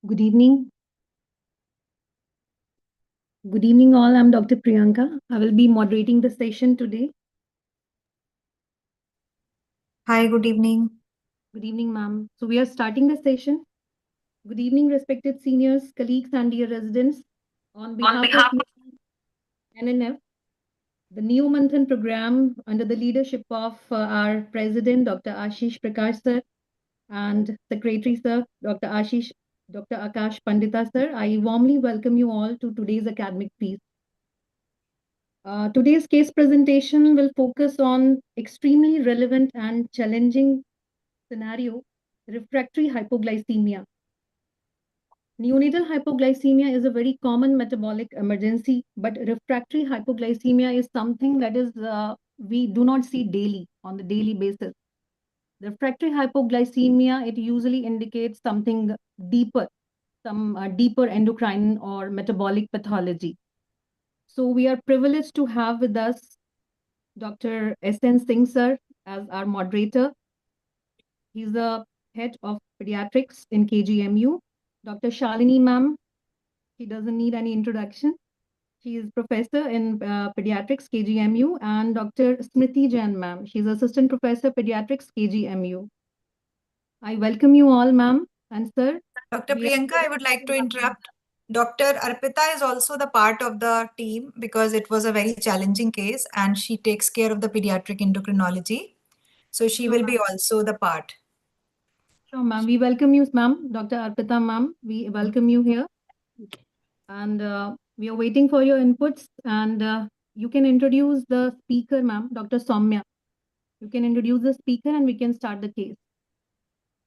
Good evening. Good evening, all. I'm Dr. Priyanka. I will be moderating the session today. Hi, good evening. Good evening, ma'am. So, we are starting the session. Good evening, respected seniors, colleagues, and dear residents. On behalf of UP NNF, the NeoManthan program under the leadership of our President, Dr. Ashish Prakash sir, and Secretary sir, Dr. Akash Pandita sir, I warmly welcome you all to today's academic piece. Today's case presentation will focus on extremely relevant and challenging scenario, refractory hypoglycemia. Neonatal hypoglycemia is a very common metabolic emergency, but refractory hypoglycemia is something that is we do not see daily on the daily basis. The refractory hypoglycemia, it usually indicates something deeper, some deeper endocrine or metabolic pathology. So we are privileged to have with us Dr. S.N. Singh sir as our moderator. He's the head of pediatrics in KGMU. Dr. Shalini ma'am, she doesn't need any introduction. She is professor in pediatrics KGMU, and Dr. Smriti Jain ma'am, she's assistant professor pediatrics KGMU. I welcome you all, ma'am and sir. Dr. Priyanka, I would like to interrupt. Dr. Arpita is also the part of the team because it was a very challenging case and she takes care of the pediatric endocrinology. So she will be also the part. Sure, ma'am. We welcome you, ma'am. Dr. Arpita ma'am, we welcome you here. And we are waiting for your inputs. And you can introduce the speaker, ma'am, Dr. Soumya. You can introduce the speaker and we can start the case.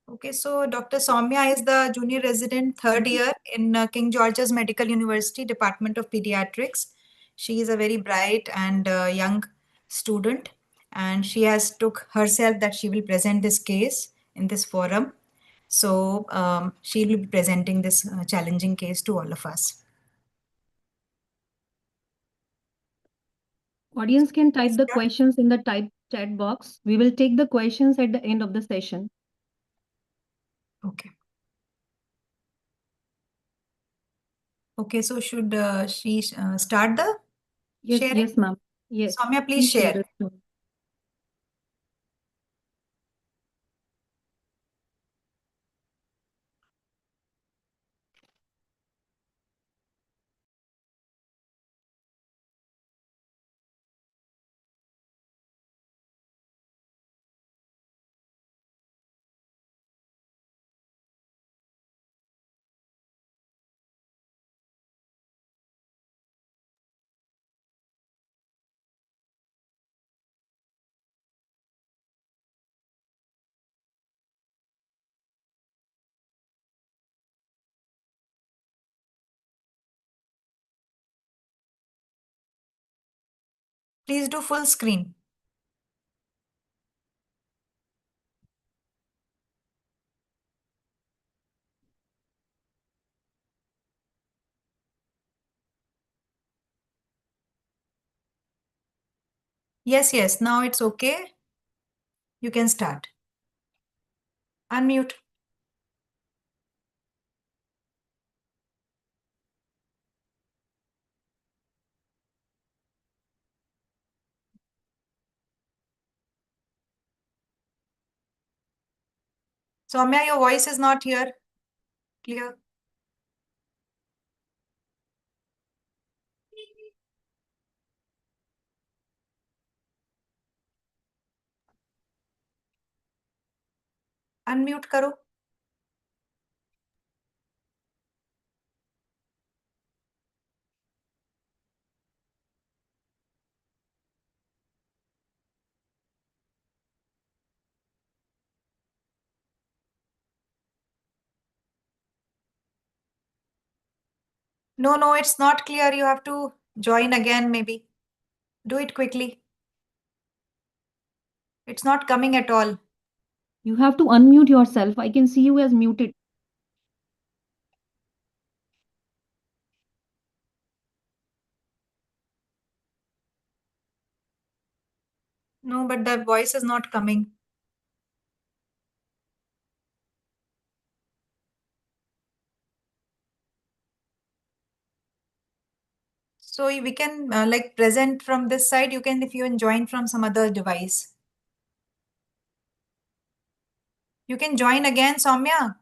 Okay, so Dr. Soumya is the junior resident third year in King George's Medical University Department of Pediatrics. She is a very bright and young student, and she has took herself that she will present this case in this forum. So she will be presenting this challenging case to all of us. Audience can type the questions in the type chat box. We will take the questions at the end of the session. Okay. Okay, so should she start the sharing? Yes, ma'am. Yes. Soumya, please share. the screen. Please do full screen. Yes, now it's okay. You can start. Unmute. Soumya, your voice is not here. Clear. Unmute karo. No, it's not clear. You have to join again maybe. Do it quickly. It's not coming at all. You have to unmute yourself. I can see you as muted. No, but the voice is not coming. 。 . 。 . 。 . . . . . . . . . . . . . . . . . . . . . . . . . 。 . . . . . . . . . . . 。 . . . 。 . . . . . 。 . 。 . . So we can like present from this side. You can, if you can join from some other device. You can join again, Soumya.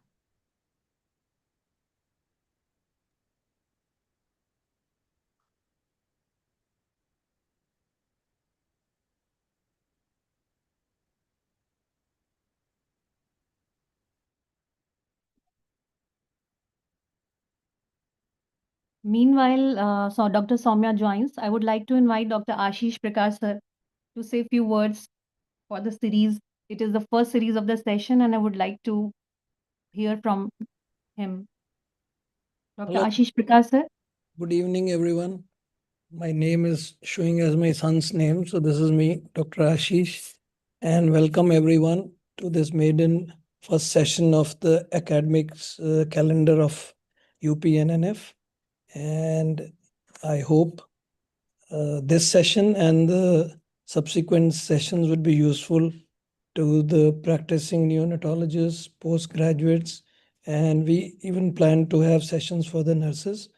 Meanwhile, so Dr. Soumya joins. I would like to invite Dr. Ashish Prakash sir to say a few words for the series. It is the first series of the session, and I would like to hear from him. Dr. Hello, Ashish Prakash sir. good evening, everyone. My name is showing as my son's name, so this is me, Dr. Ashish, and welcome everyone to this maiden first session of the academics calendar of UP NNF. And I hope this session and the subsequent sessions would be useful to the practicing neonatologists, postgraduates, and we even plan to have sessions for the nurses.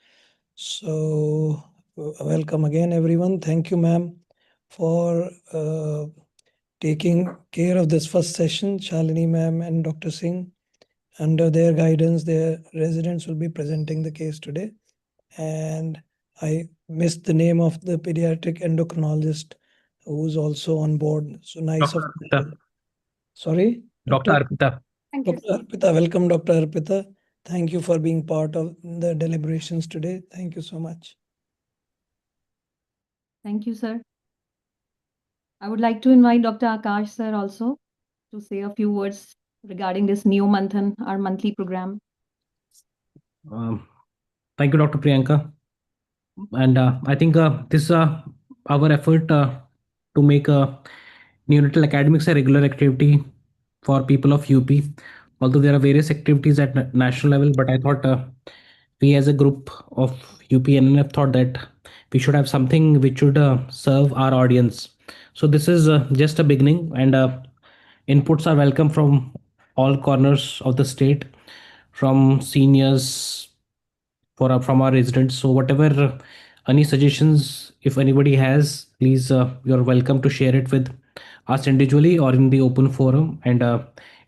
So, welcome again, everyone. Thank you, ma'am, for taking care of this first session. Shalini, ma'am, and Dr. Singh. Under their guidance, their residents will be presenting the case today. And I missed the name of the pediatric endocrinologist who's also on board. So nice of. Dr. Arpita. Sorry, Dr. Doctor. Arpita. Thank you. Dr. Arpita, welcome, Dr. Arpita. Thank you for being part of the deliberations today. Thank you so much. Thank you, sir. I would like to invite Dr. Akash sir also to say a few words regarding this NeoManthan, our monthly program. Um, Thank you, Dr. Priyanka. And I think this is our effort to make neonatal academics a regular activity for people of UP. Although there are various activities at national level, but I thought we as a group of UP NNF thought that we should have something which should serve our audience. So this is just a beginning, and inputs are welcome from all corners of the state, from seniors, for from our residents. So whatever any suggestions, if anybody has, please you're welcome to share it with us individually or in the open forum. And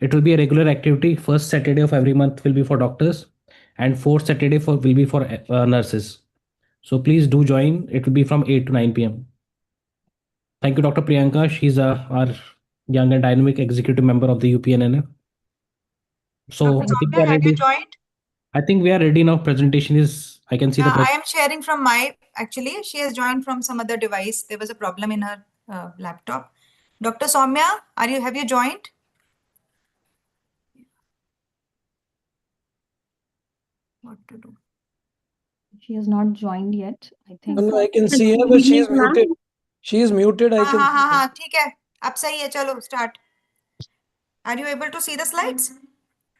it will be a regular activity. First Saturday of every month will be for doctors, and fourth Saturday for will be for nurses. So please do join. It will be from 8 to 9 p.m. Thank you, Dr. Priyanka. She's our young and dynamic executive member of the UPNNF. So Dr. I think we Soumya, are have you ready. joined? I think we are ready now. Presentation is, I can see the I am sharing from my, actually, she has joined from some other device. There was a problem in her laptop. Dr. Soumya, have you joined? What to do? She has not joined yet, I think. No, I can see her, Good but she evening, is ma'am. muted. She is muted. I हाँ can हाँ see हाँ her. हाँ ठीक है अब सही है चलो start. Are you able to see the slides?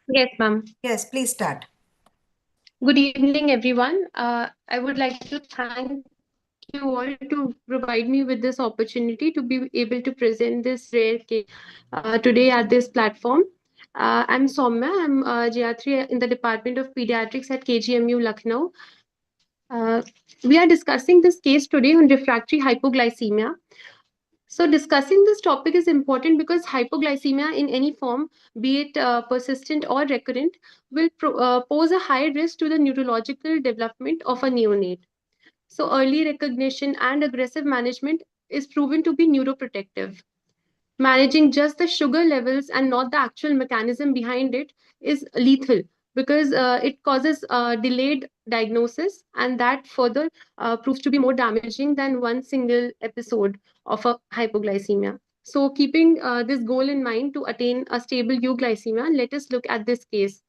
Yes, ma'am. Yes, please start. Good evening, everyone. I would like to thank you all to provide me with this opportunity to be able to present this rare case today at this platform. I'm Soumya. I'm geriatry in the Department of Pediatrics at KGMU Lucknow. Uh, we are discussing this case today on refractory hypoglycemia. So, discussing this topic is important because hypoglycemia in any form, be it persistent or recurrent, will pose a high risk to the neurological development of a neonate. So, early recognition and aggressive management is proven to be neuroprotective. Managing just the sugar levels and not the actual mechanism behind it is lethal because it causes delayed diagnosis, and that further proves to be more damaging than one single episode of a hypoglycemia. So, keeping this goal in mind to attain a stable euglycemia, let us look at this case.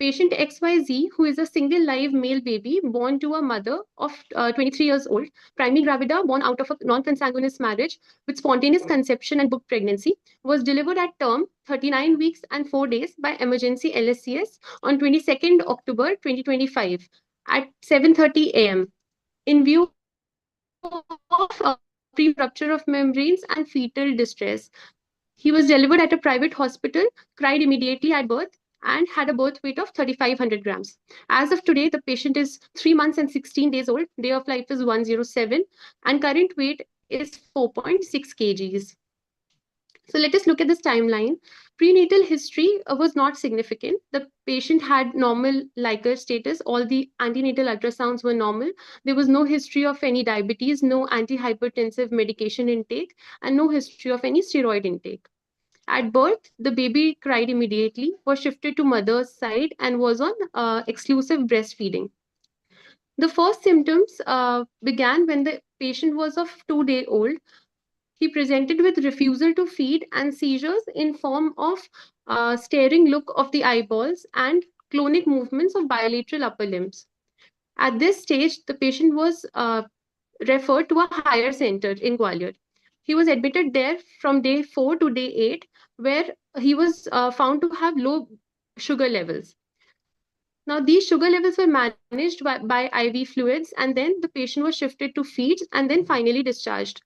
Patient XYZ, who is a single live male baby born to a mother of 23 years old, primary gravida, born out of a non consanguineous marriage with spontaneous conception and booked pregnancy, was delivered at term 39 weeks and 4 days by emergency LSCS on 22nd October 2025 at 7:30 a.m. in view of pre-rupture of membranes and fetal distress. He was delivered at a private hospital, cried immediately at birth, and had a birth weight of 3,500 grams. As of today, the patient is 3 months and 16 days old. Day of life is 107, and current weight is 4.6 kgs. So let us look at this timeline. Prenatal history was not significant. The patient had normal Liker status. All the antenatal ultrasounds were normal. There was no history of any diabetes, no antihypertensive medication intake, and no history of any steroid intake. At birth, the baby cried immediately, was shifted to mother's side, and was on exclusive breastfeeding. The first symptoms began when the patient was of 2 day old. He presented with refusal to feed and seizures in form of staring look of the eyeballs and clonic movements of bilateral upper limbs. At this stage, the patient was referred to a higher center in Gwalior. He was admitted there from day 4 to day 8, where he was found to have low sugar levels. Now, these sugar levels were managed by IV fluids, and then the patient was shifted to feeds and then finally discharged.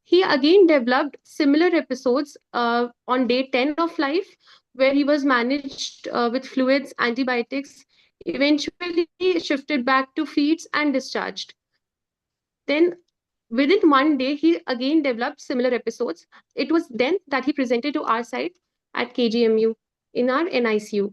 He again developed similar episodes on day 10 of life, where he was managed with fluids, antibiotics, eventually shifted back to feeds and discharged. Then, within 1 day, he again developed similar episodes. It was then that he presented to our site at KGMU in our NICU.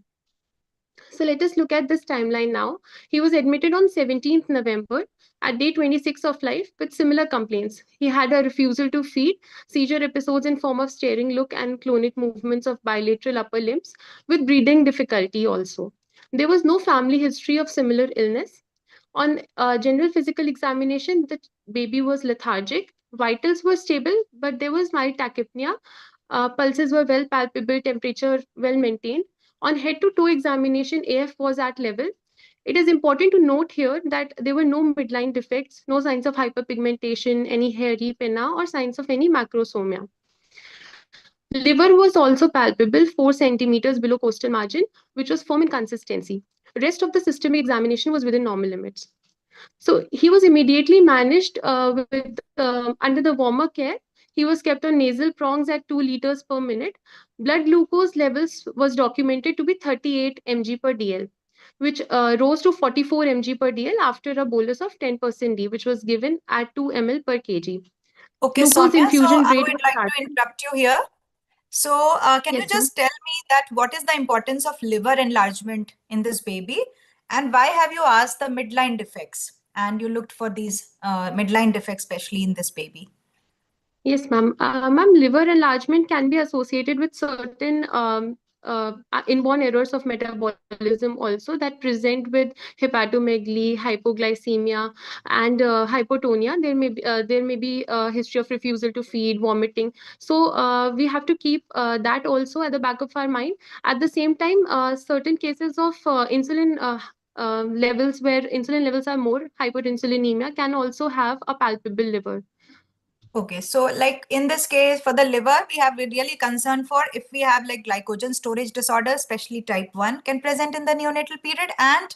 So let us look at this timeline now. He was admitted on 17th November at day 26 of life with similar complaints. He had a refusal to feed, seizure episodes in form of staring look and clonic movements of bilateral upper limbs with breathing difficulty also. There was no family history of similar illness. On general physical examination, the baby was lethargic. Vitals were stable, but there was mild tachypnea. Pulses were well palpable, temperature well maintained. On head to toe examination, AF was at level. It is important to note here that there were no midline defects, no signs of hyperpigmentation, any hairy pinna, or signs of any macrosomia. Liver was also palpable, 4 centimeters below costal margin, which was firm in consistency. Rest of the systemic examination was within normal limits. So he was immediately managed with under the warmer care. He was kept on nasal prongs at 2 liters per minute. Blood glucose levels was documented to be 38 mg per dl, which rose to 44 mg per dl after a bolus of 10% D, which was given at 2 ml per kg. Okay, Glucose Soumya, so infusion I rate would was like to started. interrupt you here. So can you Yes, ma'am. just tell me that what is the importance of liver enlargement in this baby, and why have you asked the midline defects and you looked for these midline defects, especially in this baby? Yes, ma'am. Ma'am, liver enlargement can be associated with certain inborn errors of metabolism also that present with hepatomegaly, hypoglycemia, and hypotonia. There may be a history of refusal to feed, vomiting. So we have to keep that also at the back of our mind. At the same time, certain cases of insulin levels where insulin levels are more, hyperinsulinemia, can also have a palpable liver. Okay, so like in this case for the liver, we have really concern for if we have like glycogen storage disorder, especially type 1, can present in the neonatal period. And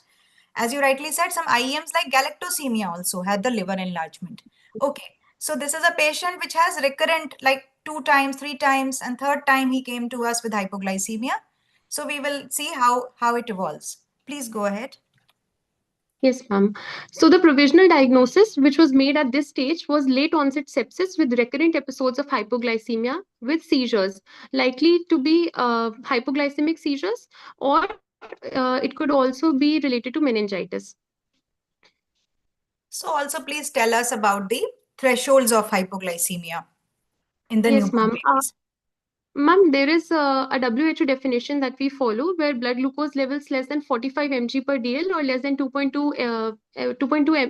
as you rightly said, some IEMs like galactosemia also had the liver enlargement. Okay, so this is a patient which has recurrent like 2 times, 3 times, and third time he came to us with hypoglycemia. So we will see how it evolves. Please go ahead. Yes, ma'am. So the provisional diagnosis, which was made at this stage, was late onset sepsis with recurrent episodes of hypoglycemia with seizures, likely to be hypoglycemic seizures, or it could also be related to meningitis. So also please tell us about the thresholds of hypoglycemia in the Yes, newborn ma'am. babies. Ma'am, there is a WHO definition that we follow where blood glucose levels less than 45 mg per dl or less than 2.2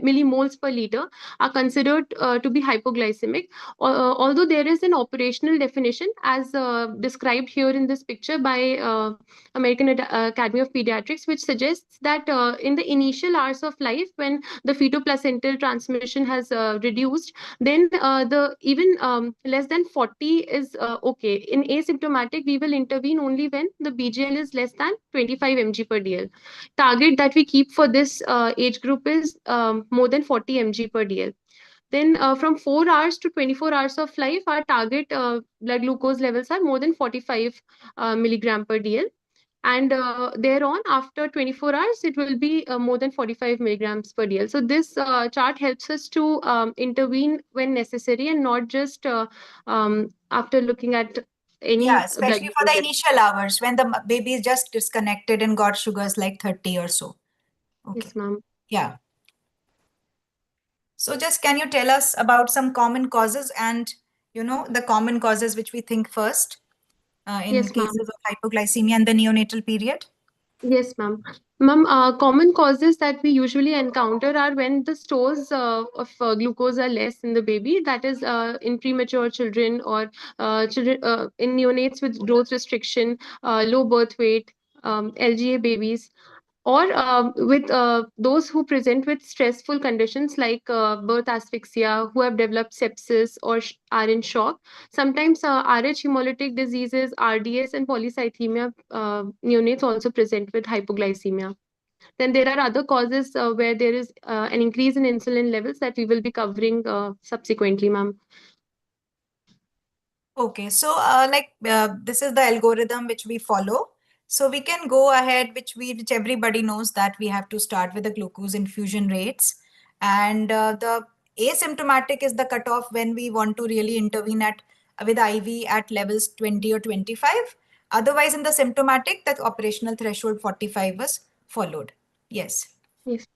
millimoles per liter are considered to be hypoglycemic. Although there is an operational definition as described here in this picture by American Academy of Pediatrics, which suggests that in the initial hours of life, when the fetoplacental transmission has reduced, then the even less than 40 is okay. In asymptomatic, we will intervene only when the BGL is less than 25 mg per dl. Target that we keep for this age group is more than 40 mg per dl. Then from 4 hours to 24 hours of life, our target blood glucose levels are more than 45 milligram per dl. and thereon after 24 hours it will be more than 45 milligrams per DL. So this chart helps us to intervene when necessary and not just after looking at any Yeah, blood especially for glucose the level. initial hours when the baby is just disconnected and got sugars like 30 or so. Okay. Yes, ma'am. Yeah. So just can you tell us about some common causes and, the common causes which we think first in Yes, ma'am. cases of hypoglycemia in the neonatal period? Yes, ma'am. Ma'am, common causes that we usually encounter are when the stores of glucose are less in the baby, that is in premature children or children in neonates with growth restriction, low birth weight, LGA babies, or with those who present with stressful conditions like birth asphyxia, who have developed sepsis or are in shock. Sometimes RH hemolytic diseases, RDS, and polycythemia neonates also present with hypoglycemia. Then there are other causes where there is an increase in insulin levels that we will be covering subsequently, ma'am. Okay, so this is the algorithm which we follow. So we can go ahead, which everybody knows that we have to start with the glucose infusion rates, and the asymptomatic is the cutoff when we want to really intervene with IV at levels 20 or 25. Otherwise, in the symptomatic, the operational threshold 45 was followed. Yes. Yes.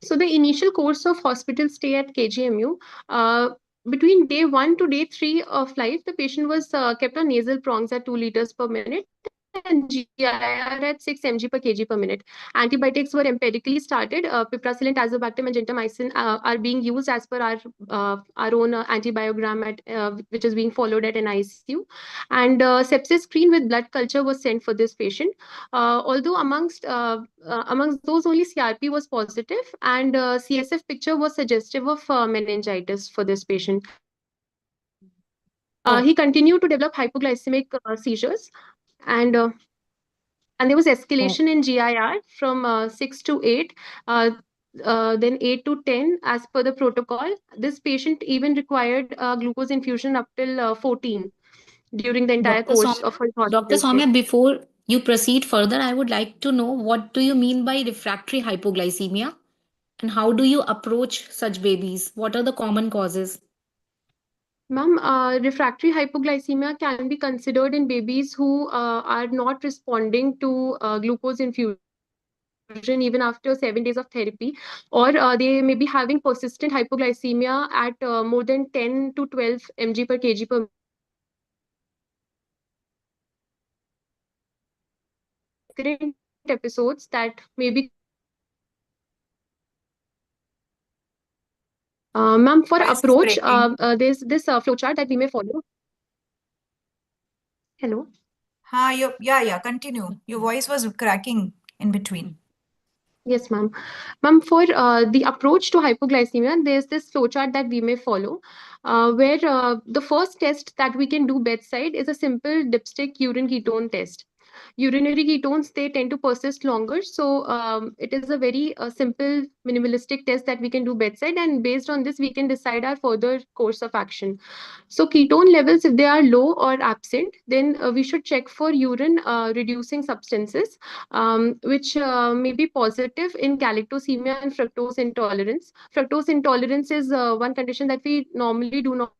So the initial course of hospital stay at KGMU, between day 1 to day 3 of life, the patient was kept on nasal prongs at 2 liters per minute and GIR at 6 mg per kg per minute. Antibiotics were empirically started. Piperacillin, tazobactam, and gentamicin are being used as per our own antibiogram which is being followed at an ICU. And sepsis screen with blood culture was sent for this patient. Although amongst those only CRP was positive, and CSF picture was suggestive of meningitis for this patient. He continued to develop hypoglycemic seizures, and and there was escalation in GIR from 6 to 8, then 8 to 10 as per the protocol. This patient even required glucose infusion up till 14 during the entire Dr. course Soumya, of her Dr. hospital stay. Soumya, before you proceed further, I would like to know what do you mean by refractory hypoglycemia and how do you approach such babies? What are the common causes? Ma'am, refractory hypoglycemia can be considered in babies who are not responding to glucose infusion even after 7 days of therapy, or they may be having persistent hypoglycemia at more than 10 to 12 mg per kg per recurrent episodes that may be. Ma'am, for Voice is approach, breaking. there's this flowchart that we may follow. Hello. Yeah, continue. Your voice was cracking in between. Yes, ma'am. Ma'am, for the approach to hypoglycemia, there's this flowchart that we may follow, where the first test that we can do bedside is a simple dipstick urine ketone test. Urinary ketones, they tend to persist longer, so it is a very simple, minimalistic test that we can do bedside, and based on this, we can decide our further course of action. So ketone levels, if they are low or absent, then we should check for urine reducing substances, which may be positive in galactosemia and fructose intolerance. Fructose intolerance is one condition that we normally do not.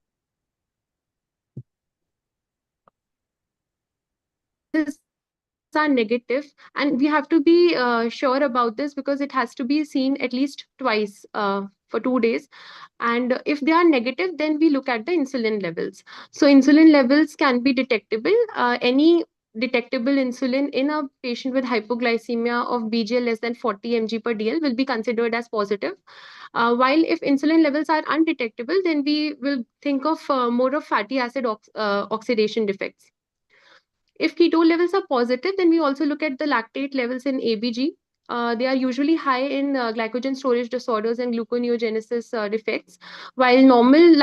Are negative, and we have to be sure about this because it has to be seen at least twice for 2 days. And if they are negative, then we look at the insulin levels. So insulin levels can be detectable. Any detectable insulin in a patient with hypoglycemia of BGL less than 40 mg per DL will be considered as positive. While if insulin levels are undetectable, then we will think of more of fatty acid oxidation defects. If ketone levels are positive, then we also look at the lactate levels in ABG. They are usually high in glycogen storage disorders and gluconeogenesis defects, while normal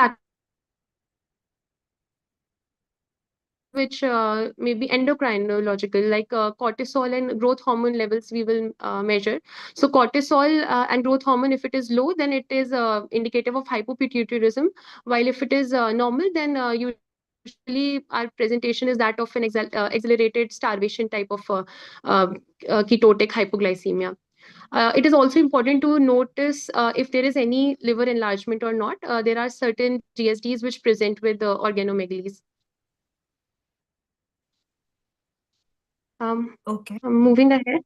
which may be endocrinological, like cortisol and growth hormone levels, we will measure. So cortisol and growth hormone, if it is low, then it is indicative of hypopituitarism, while if it is normal, then you usually our presentation is that of an accelerated starvation type of ketotic hypoglycemia. It is also important to notice if there is any liver enlargement or not. There are certain GSDs which present with organomegalies. Okay. Moving ahead.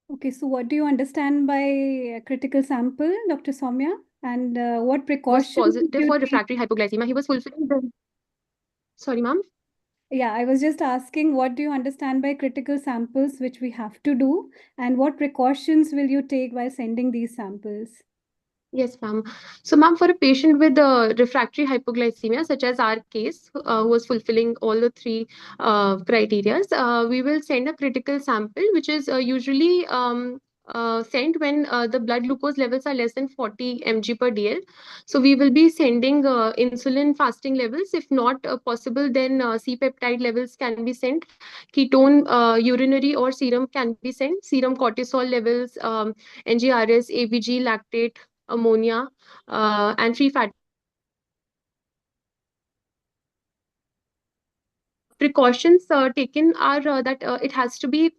Okay, so what do you understand by a critical sample, Dr. Soumya? And what Was precautions would positive you for take? refractory hypoglycemia. He was fulfilling the... Sorry, ma'am. Yeah, I was just asking, what do you understand by critical samples, which we have to do, and what precautions will you take while sending these samples? Yes, ma'am. So, ma'am, for a patient with refractory hypoglycemia, such as our case, who was fulfilling all the three criteria, we will send a critical sample, which is usually sent when the blood glucose levels are less than 40 mg per dl. So, we will be sending insulin fasting levels. If not possible, then C-peptide levels can be sent. Ketone, urinary or serum can be sent. Serum cortisol levels, NGRS, ABG, lactate, ammonia, and free fat. Precautions taken are that it has to be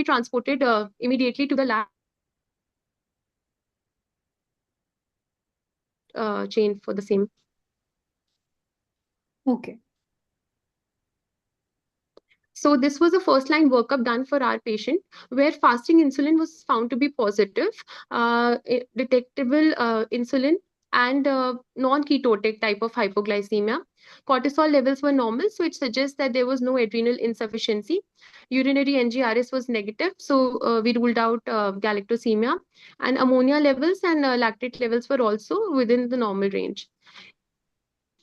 transported immediately to the lab chain for the same. Okay. So this was a first-line workup done for our patient, where fasting insulin was found to be positive, detectable insulin, and non-ketotic type of hypoglycemia. Cortisol levels were normal, so it suggests that there was no adrenal insufficiency. Urinary NGRS was negative, so we ruled out galactosemia. And ammonia levels and lactate levels were also within the normal range.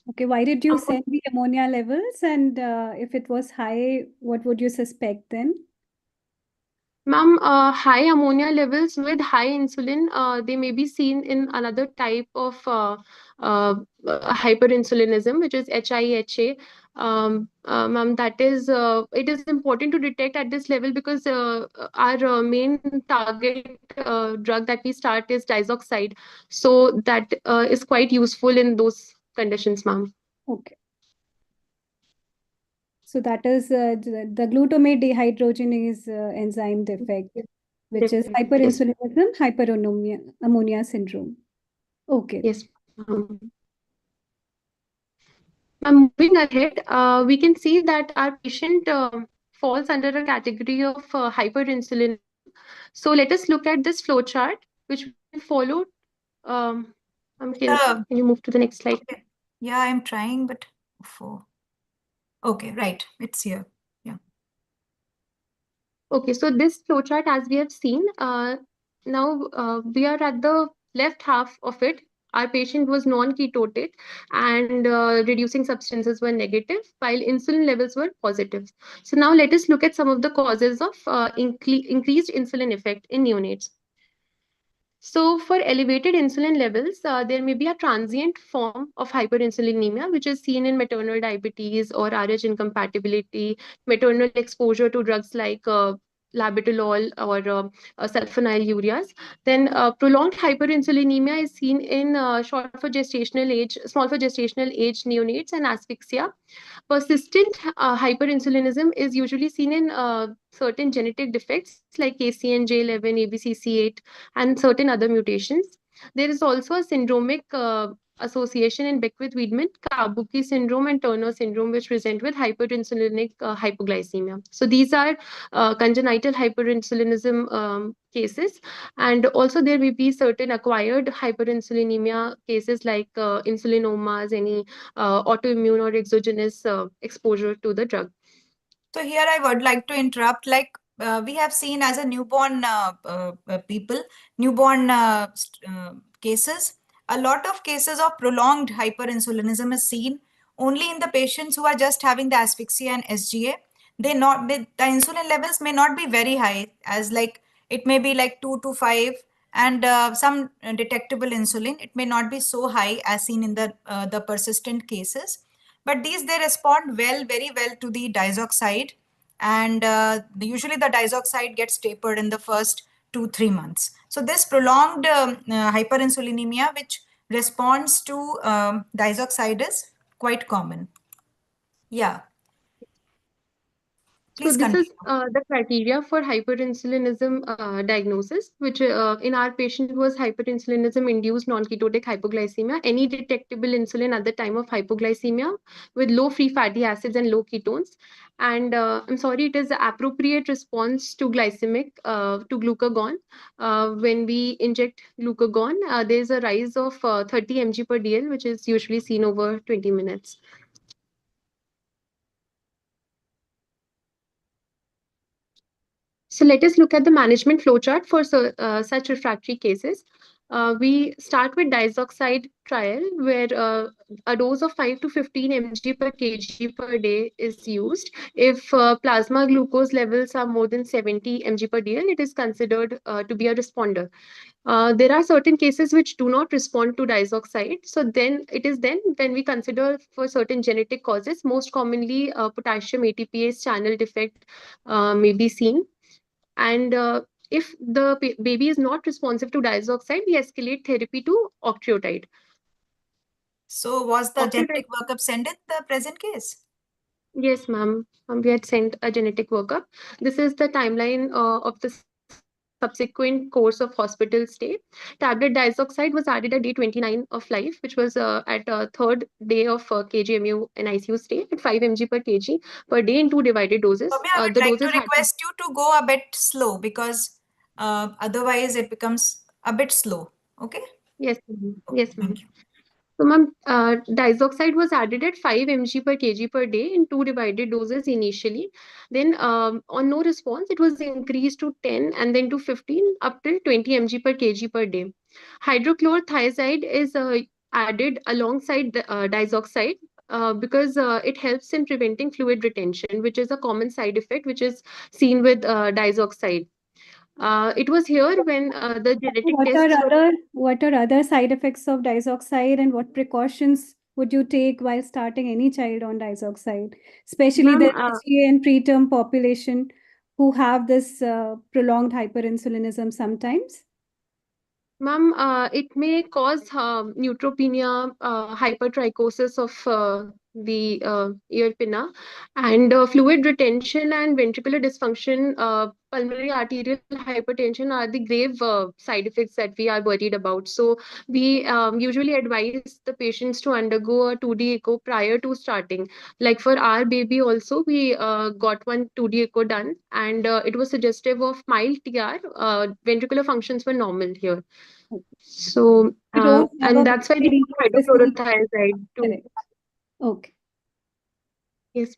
Okay, why did you send the ammonia levels? And if it was high, what would you suspect then? Ma'am, high ammonia levels with high insulin, they may be seen in another type of hyperinsulinism, which is HIHA. Ma'am, that is, it is important to detect at this level because our main target drug that we start is diazoxide. So that is quite useful in those conditions, ma'am. Okay. So that is the glutamate dehydrogenase enzyme defect, which is Yes, hyperinsulinism, hyperammonia syndrome. Okay. yes, ma'am. Moving ahead, we can see that our patient falls under a category of hyperinsulinism. So let us look at this flow chart, which we followed. Can you move to the next slide? Okay. Yeah, I'm trying, but okay, right. It's here. Yeah. Okay, so this flowchart, as we have seen, now we are at the left half of it. Our patient was non-ketotic and reducing substances were negative, while insulin levels were positive. So now let us look at some of the causes of increased insulin effect in neonates. So for elevated insulin levels, there may be a transient form of hyperinsulinemia, which is seen in maternal diabetes or RH incompatibility, maternal exposure to drugs like labetalol or sulfonylureas. Then prolonged hyperinsulinemia is seen in small for gestational age neonates and asphyxia. Persistent hyperinsulinism is usually seen in certain genetic defects like KCNJ11, ABCC8, and certain other mutations. There is also a syndromic association in Beckwith-Wiedemann, Kabuki syndrome, and Turner syndrome, which present with hyperinsulinic hypoglycemia. So these are congenital hyperinsulinism cases. And also there may be certain acquired hyperinsulinemia cases like insulinomas, any autoimmune or exogenous exposure to the drug. So here I would like to interrupt, like we have seen as a newborn cases, a lot of cases of prolonged hyperinsulinism is seen only in the patients who are just having the asphyxia and SGA. The insulin levels may not be very high, as like it may be like 2 to 5, and some detectable insulin. It may not be so high as seen in the persistent cases, but these they respond very well to the diazoxide, and usually the diazoxide gets tapered in the first 2-3 months. So this prolonged hyperinsulinemia, which response to diazoxide is quite common. Yeah. So Please this is continue. the criteria for hyperinsulinism diagnosis, which in our patient was hyperinsulinism-induced non-ketotic hypoglycemia, any detectable insulin at the time of hypoglycemia with low free fatty acids and low ketones. And I'm sorry, it is the appropriate response to glycemic, to glucagon. When we inject glucagon, there's a rise of 30 mg per dl, which is usually seen over 20 minutes. So let us look at the management flowchart for such refractory cases. We start with diazoxide trial, where a dose of 5 to 15 mg per kg per day is used. If plasma glucose levels are more than 70 mg per dl, it is considered to be a responder. There are certain cases which do not respond to diazoxide. So then it is then when we consider for certain genetic causes, most commonly potassium ATPase channel defect may be seen. And if the baby is not responsive to diazoxide, we escalate therapy to octreotide. So was the Octreotide, genetic workup sent in the present case? yes, ma'am. We had sent a genetic workup. This is the timeline of the subsequent course of hospital stay. Tablet diazoxide was added at day 29 of life, which was at third day of KGMU and ICU stay at 5 mg per kg per day in 2 divided doses. Soumya, I would The like to doses had request you to go a bit slow because otherwise it becomes a bit slow. Okay? yes, ma'am. Okay, Yes, ma'am. thank you. So, ma'am, diazoxide was added at 5 mg per kg per day in 2 divided doses initially. Then, on no response, it was increased to 10 and then to 15 up till 20 mg per kg per day. Hydrochlorothiazide is added alongside diazoxide because it helps in preventing fluid retention, which is a common side effect which is seen with diazoxide. It was here when the genetic tests were. What are other side effects of diazoxide, and what precautions would you take while starting any child on diazoxide, especially Ma'am, the SGA and preterm population who have this prolonged hyperinsulinism sometimes? Ma'am, it may cause neutropenia, hypertrichosis of the ear pinna, and fluid retention and ventricular dysfunction, pulmonary arterial hypertension are the grave side effects that we are worried about. So we usually advise the patients to undergo a 2D echo prior to starting. Like for our baby also, we got one 2D echo done, and it was suggestive of mild TR. Ventricular functions were normal here. So, We don't have and a that's why we very use specific. hydrochlorothiazide to. Correct. Okay. Yes.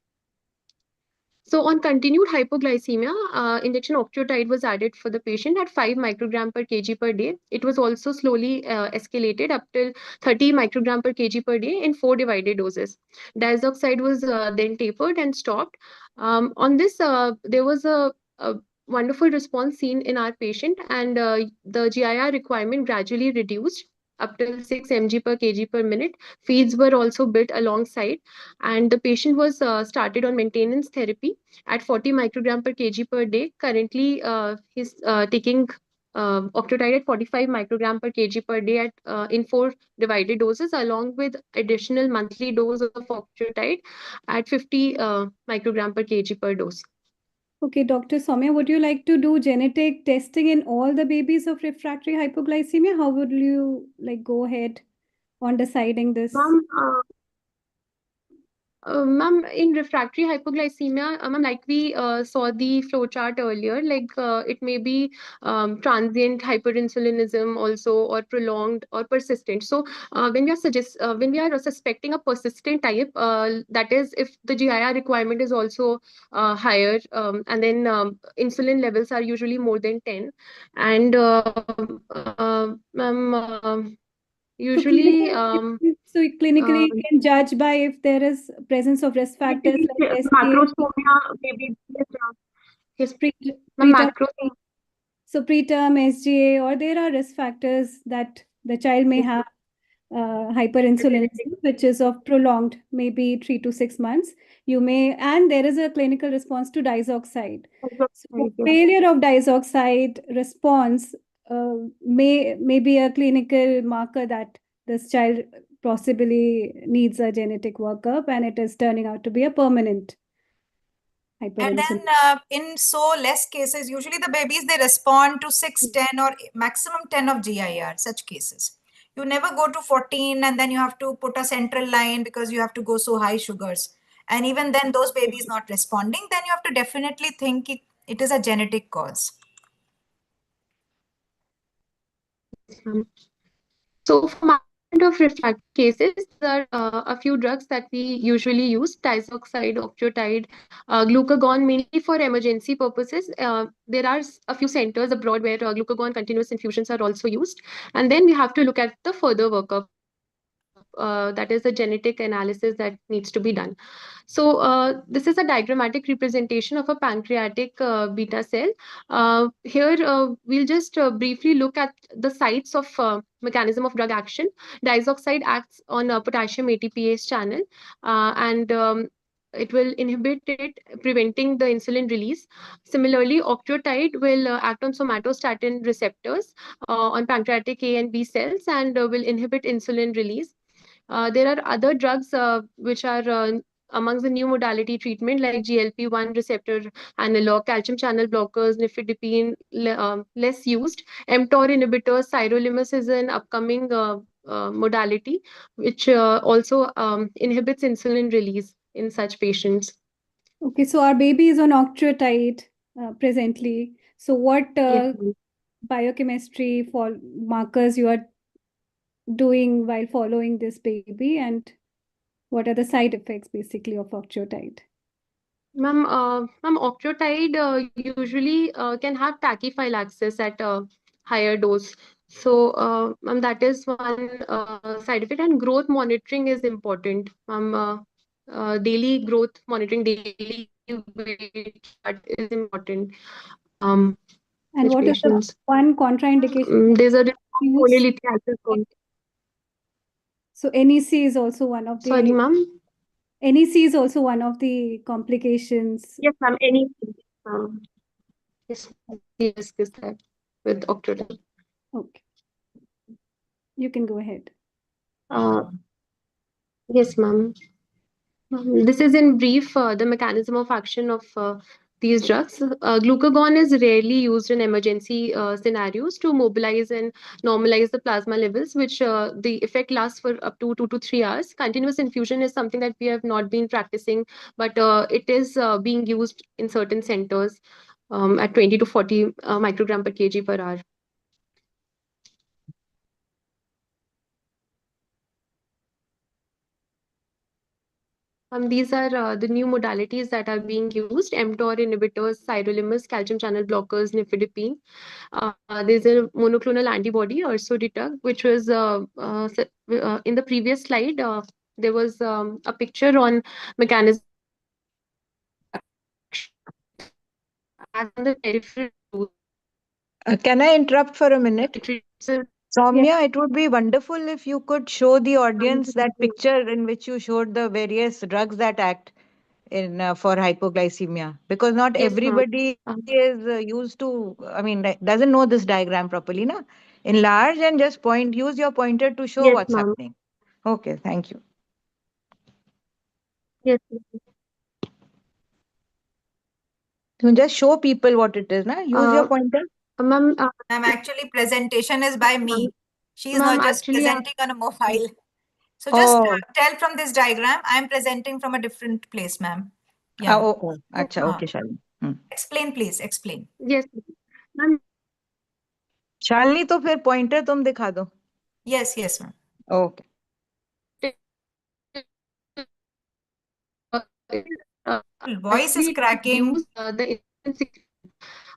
So on continued hypoglycemia, injection octreotide was added for the patient at 5 microgram per kg per day. It was also slowly escalated up till 30 microgram per kg per day in 4 divided doses. Diazoxide was then tapered and stopped. On this, there was a wonderful response seen in our patient, and the GIR requirement gradually reduced up till 6 mg per kg per minute. Feeds were also built alongside, and the patient was started on maintenance therapy at 40 microgram per kg per day. Currently, he's taking octreotide at 45 microgram per kg per day in 4 divided doses, along with additional monthly dose of octreotide at 50 microgram per kg per dose. Okay, Dr. Soumya, would you like to do genetic testing in all the babies of refractory hypoglycemia? How would you go ahead on deciding this? Ma'am, ma'am, in refractory hypoglycemia, ma'am, like we saw the flow chart earlier, it may be transient hyperinsulinism also, or prolonged or persistent. So when we are suspecting a persistent type, that is if the GIR requirement is also higher, and then insulin levels are usually more than 10, and ma'am, usually So clinically, you can judge by if there is presence of risk factors like SGA. macrosomia, maybe yes, preterm, so preterm, SGA, or there are risk factors that the child may have hyperinsulinism, which is of prolonged, maybe 3 to 6 months. You may, and there is a clinical response to diazoxide. So failure of diazoxide response may be a clinical marker that this child possibly needs a genetic workup and it is turning out to be a permanent And hyperinsulin. then in so less cases, usually the babies, they respond to 6, 10 or maximum 10 of GIR, such cases. You never go to 14 and then you have to put a central line because you have to go so high sugars. And even then those babies not responding, then you have to definitely think it is a genetic cause. So for management of refractory cases, there are a few drugs that we usually use: diazoxide, octreotide, glucagon, mainly for emergency purposes. There are a few centers abroad where glucagon continuous infusions are also used. And then we have to look at the further workup. That is the genetic analysis that needs to be done. So this is a diagrammatic representation of a pancreatic beta cell. Here we'll just briefly look at the sites of mechanism of drug action. Diazoxide acts on a potassium ATPase channel, and it will inhibit it, preventing the insulin release. Similarly, octreotide will act on somatostatin receptors on pancreatic A and B cells and will inhibit insulin release. There are other drugs which are amongst the new modality treatment, like GLP-1 receptor analog, calcium channel blockers, nifedipine, less used. mTOR inhibitors, sirolimus is an upcoming modality, which also inhibits insulin release in such patients. Okay, so our baby is on octreotide presently. So what Yes, biochemistry for markers you are doing while following this baby, and what are the side effects basically of octreotide? Ma'am, octreotide usually can have tachyphylaxis at a higher dose. So, ma'am, that is one side effect, and growth monitoring is important. Daily growth monitoring, daily weight chart is important. Um, And such what is the patients. one contraindication? There's a Use? polylithiasis. So NEC is also one of Sorry, the ma'am. NEC is also one of the complications. Yes, ma'am. Any. Um, yes, we discussed that with octreotide. Okay, you can go ahead. Yes, ma'am. This is in brief the mechanism of action of these drugs. Glucagon is rarely used in emergency scenarios to mobilize and normalize the plasma levels, which the effect lasts for up to 2 to 3 hours. Continuous infusion is something that we have not been practicing, but it is being used in certain centers at 20 to 40 microgram per kg per hour. These are the new modalities that are being used: mTOR inhibitors, sirolimus, calcium channel blockers, nifedipine. There's a monoclonal antibody, Ursodetuc, which was in the previous slide. There was a picture on mechanism as on the peripheral. Can I interrupt for a minute? Yes. Soumya, it would be wonderful if you could show the audience that picture in which you showed the various drugs that act in for hypoglycemia, because not Yes, ma'am. everybody is used to, doesn't know this diagram properly. Na? Enlarge and just use your pointer to show Yes, what's ma'am. happening. Okay, thank you. Yes. You just show people what it is. Na? Use your pointer. Ma'am, Actually, presentation is by me. She is ma'am, not just actually, presenting on a mobile. So just Oh, tell from this diagram, I am presenting from a different place, ma'am. Yeah. Acha, okay, Shalini. Explain, please. Explain. Yes, ma'am. Shalini तो फिर pointer तुम दिखा दो. Yes, yes, ma'am. Okay. Voice is cracking.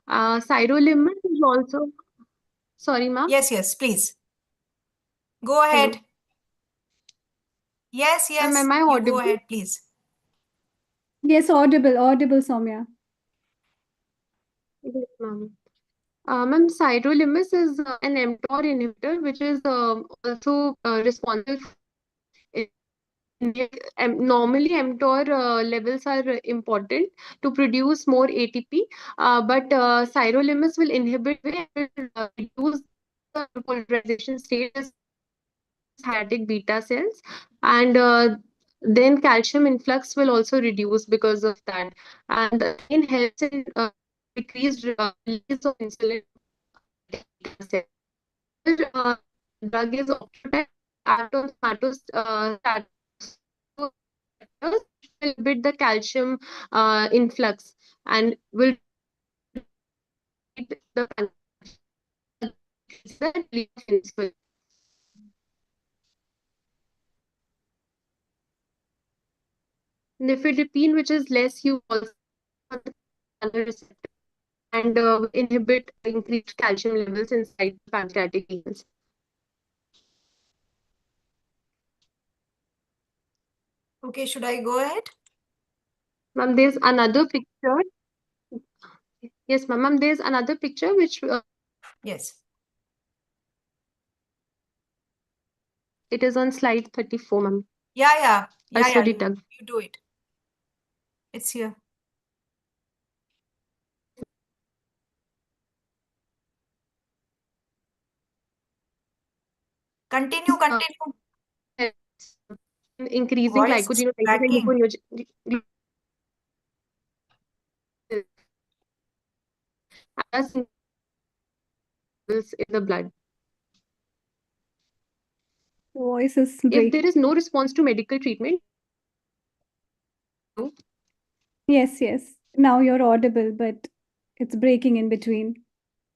Sirolimus is also. Sorry, ma'am. Yes, yes, please. Go ahead. Hello. Yes, yes. Am I You audible? go ahead, please. Yes, audible, Soumya. Yes, ma'am. Ma'am, sirolimus is an mTOR inhibitor, which is also responsible. Normally, mTOR levels are important to produce more ATP, but sirolimus will inhibit, will reduce the polarization state hepatic beta cells, and then calcium influx will also reduce because of that, and again helps in decreased release of insulin beta cells. Drug is octreotide somatostatin will inhibit the calcium influx and will the insulin. Nifedipine, which is less used also on the receptor and inhibit increased calcium levels inside the pancreatic glands. Okay, should I go ahead? Ma'am, there's another picture. Yes, ma'am, there's another picture which Yes. it is on slide 34, ma'am. Yeah. Sorry, You do it. It's here. Continue. Increasing Voice glycogenolysis and in the blood. Voice is If breaking. there is no response to medical treatment. Yes. Now you're audible, but it's breaking in between.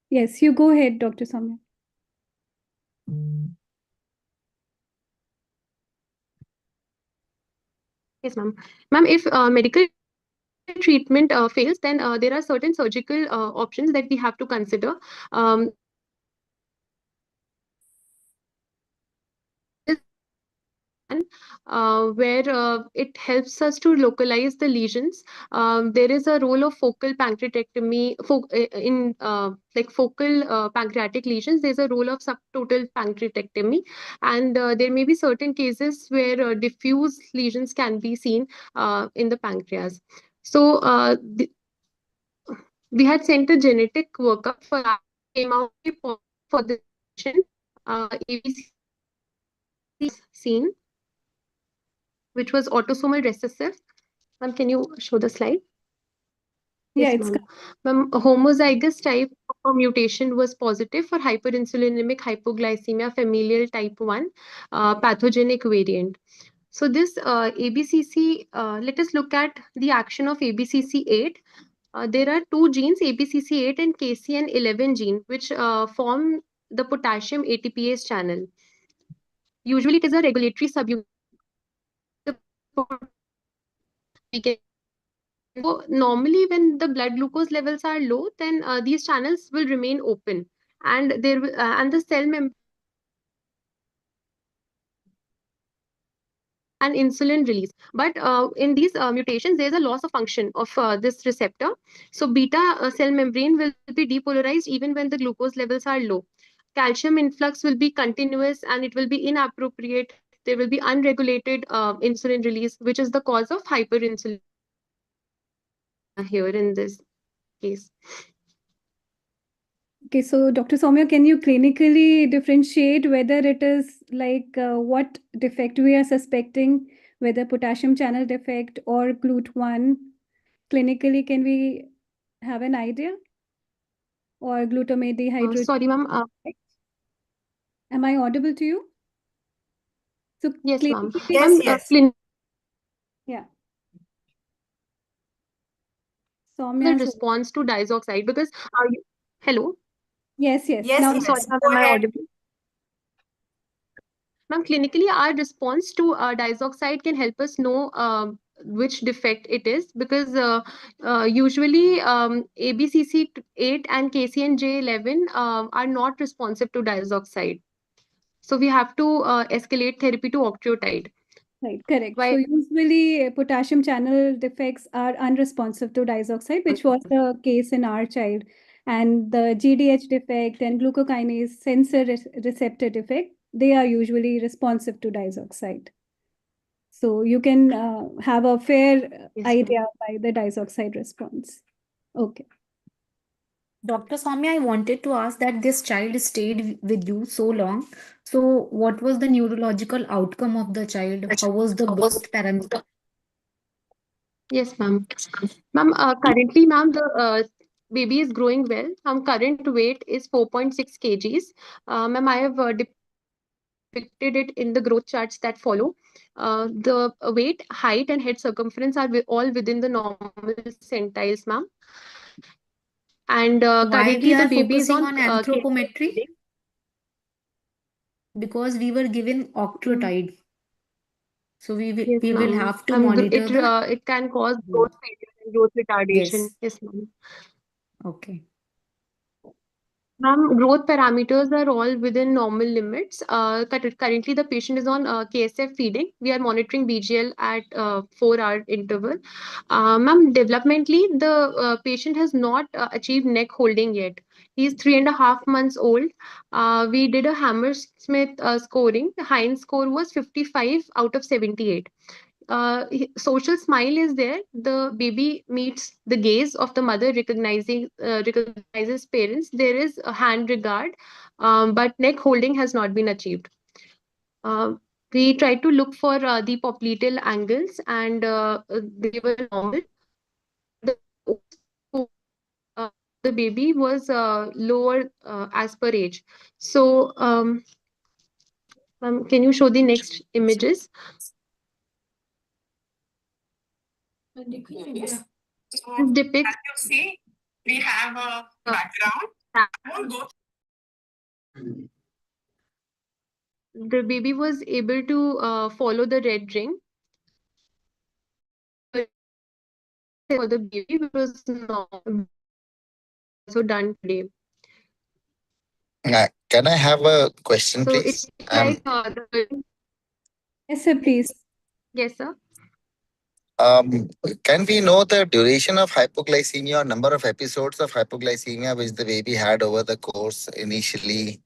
Yes, you go ahead, Dr. Soumya. Yes, ma'am. Ma'am, if medical treatment fails, then there are certain surgical options that we have to consider. Where it helps us to localize the lesions. There is a role of focal pancreatectomy in like focal pancreatic lesions. There's a role of subtotal pancreatectomy, and there may be certain cases where diffuse lesions can be seen in the pancreas. So we had sent a genetic workup for that, came out for this patient. ABC seen, which was autosomal recessive. Ma'am, can you show the slide? Yeah, Yes, it's ma'am. Ma'am, homozygous type of mutation was positive for hyperinsulinemic hypoglycemia familial type 1 pathogenic variant. So this ABCC, let us look at the action of ABCC8. There are two genes, ABCC8 and KCN11 gene, which form the potassium ATPase channel. Usually it is a regulatory subunit. So normally when the blood glucose levels are low, then these channels will remain open, and there and the cell membrane and insulin release. But in these mutations, there is a loss of function of this receptor. So beta cell membrane will be depolarized even when the glucose levels are low. Calcium influx will be continuous and it will be inappropriate. There will be unregulated insulin release, which is the cause of hyperinsulinemia here in this case. Okay, so Dr. Soumya, can you clinically differentiate whether it is like what defect we are suspecting, whether potassium channel defect or GLUT1? Clinically, can we have an idea? Or glutamate dehydrogenase? Sorry, ma'am. Am I audible to you? So Yes, ma'am. Yes. Yeah. The Soumya, response to diazoxide, because hello. Yes. Now, I'm sorry, ma'am, am I audible? Ma'am, clinically, our response to diazoxide can help us know which defect it is, because usually ABCC8 and KCNJ11 are not responsive to diazoxide. So we have to escalate therapy to octreotide. Right, correct. So usually potassium channel defects are unresponsive to diazoxide, which was the case in our child. And the GDH defect and glucokinase sensor receptor defect, they are usually responsive to diazoxide. So you can have a fair idea by the diazoxide response. Okay. Dr. Soumya, I wanted to ask that this child stayed with you so long. So, what was the neurological outcome of the child? How was the growth parameter? Yes, ma'am. Ma'am, currently, ma'am, the baby is growing well. Current weight is 4.6 kgs. Ma'am, I have depicted it in the growth charts that follow. The weight, height, and head circumference are all within the normal centiles, ma'am. And Why currently, we the are baby is focusing on on KSF anthropometry? feeding. Because we were given octreotide. So Yes, we will ma'am. have to monitor the It can cause growth failure and growth retardation. yes. Yes, ma'am. Okay. Ma'am, growth parameters are all within normal limits. Currently, the patient is on KSF feeding. We are monitoring BGL at 4-hour interval. Ma'am, developmentally, the patient has not achieved neck holding yet. He is 3.5 months old. We did a Hammersmith scoring. The Heinz score was 55 out of 78. Social smile is there. The baby meets the gaze of the mother, recognizes parents. There is a hand regard, but neck holding has not been achieved. Uh, we tried to look for the popliteal angles, and they were normal. The score uh, the baby was lower as per age. So, can you show the next images? This depicts We have a background. We'll go the baby was able to follow the red ring. For the baby, which was not also done today. Can I have a question, So please? it's like Yes, sir, please. yes, sir. Can we know the duration of hypoglycemia or number of episodes of hypoglycemia which the baby had over the course initially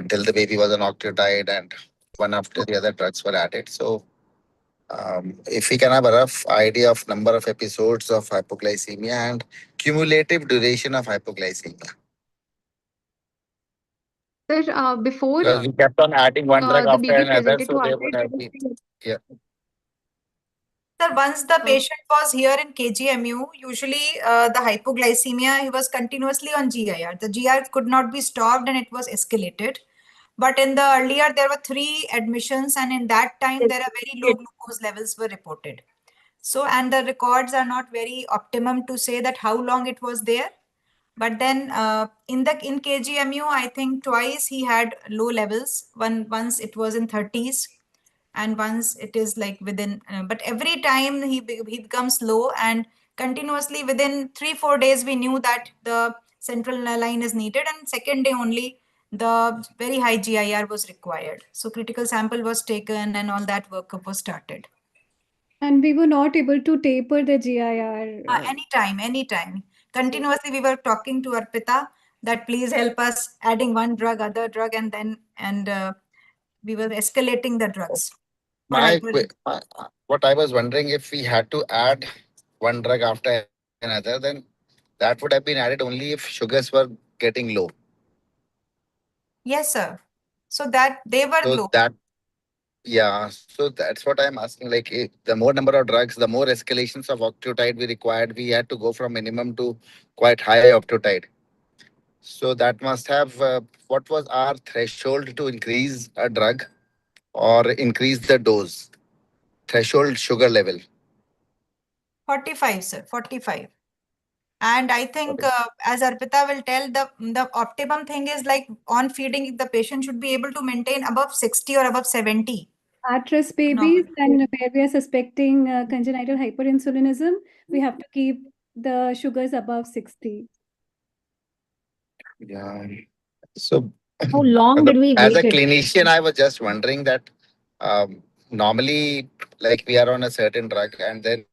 till the baby was on octreotide and one after the other drugs were added? So, if we can have a rough idea of number of episodes of hypoglycemia and cumulative duration of hypoglycemia. Sir, before Because we kept on adding one drug the after baby another, presented so to our they side, would there have was been. Yeah. Sir, once the patient was here in KGMU, usually the hypoglycemia, he was continuously on GIR. The GIR could not be stopped and it was escalated. But in the earlier, there were 3 admissions, and in that time, there are very low glucose levels were reported. So, and the records are not very optimum to say that how long it was there. But then in KGMU, I think twice he had low levels. Once it was in 30s, and once it is like within. But every time he becomes low, and continuously within 3-4 days we knew that the central line is needed, and second day only the very high GIR was required. So critical sample was taken and all that workup was started. And we were not able to taper the GIR. Anytime. Continuously, we were talking to Arpita that please help us adding one drug, other drug, and then we were escalating the drugs. What I was wondering, if we had to add one drug after another, then that would have been added only if sugars were getting low. Yes, sir. So that they were So low. yeah, so that's what I'm asking. Like, the more number of drugs, the more escalations of octreotide we required. We had to go from minimum to quite high octreotide. So that must have, what was our threshold to increase a drug or increase the dose? Threshold sugar level. 45, sir. 45. And I think, as Arpita will tell, the optimum thing is like on feeding, the patient should be able to maintain above 60 or above 70. At-risk babies and where we are suspecting congenital hyperinsulinism, we have to keep the sugars above 60. Yeah. So, How long did we as a wait it? clinician, I was just wondering that normally, like, we are on a certain drug, and then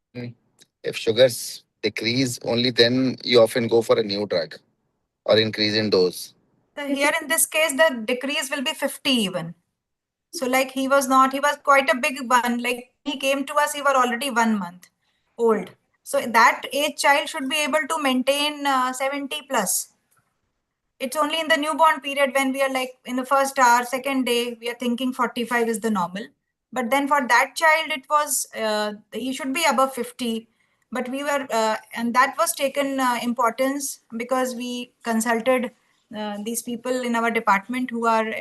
if sugars decrease, only then you often go for a new drug or increase in dose. So here in this case, the decrease will be 50 even. So like he was quite a big one. Like when he came to us, he was already 1 month old. So that age child should be able to maintain 70 plus. It's only in the newborn period when we are like in the first hour, second day, we are thinking 45 is the normal. But then for that child, it was, he should be above 50. But we were, and that was taken importance because we consulted these people in our department who are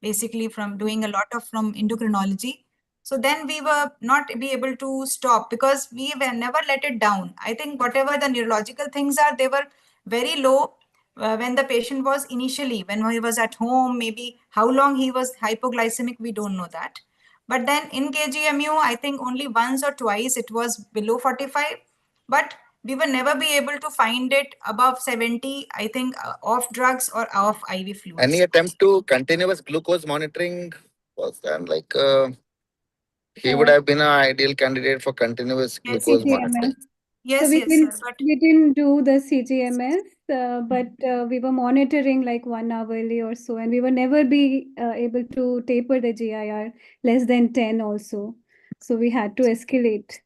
basically from doing a lot of from endocrinology. So then we were not be able to stop because we were never let it down. I think whatever the neurological things are, they were very low when the patient was initially, when he was at home, maybe how long he was hypoglycemic, we don't know that. But then in KGMU, I think only once or twice it was below 45, but we will never be able to find it above 70, I think, off drugs or off IV fluids. Any attempt to continuous glucose monitoring was done? Like he would have been an ideal candidate for continuous glucose monitoring. Yes, So we yes, didn't, sir, but we didn't do the CGMS, but we were monitoring like 1 hourly or so, and we were never be able to taper the GIR less than 10 also. So we had to escalate.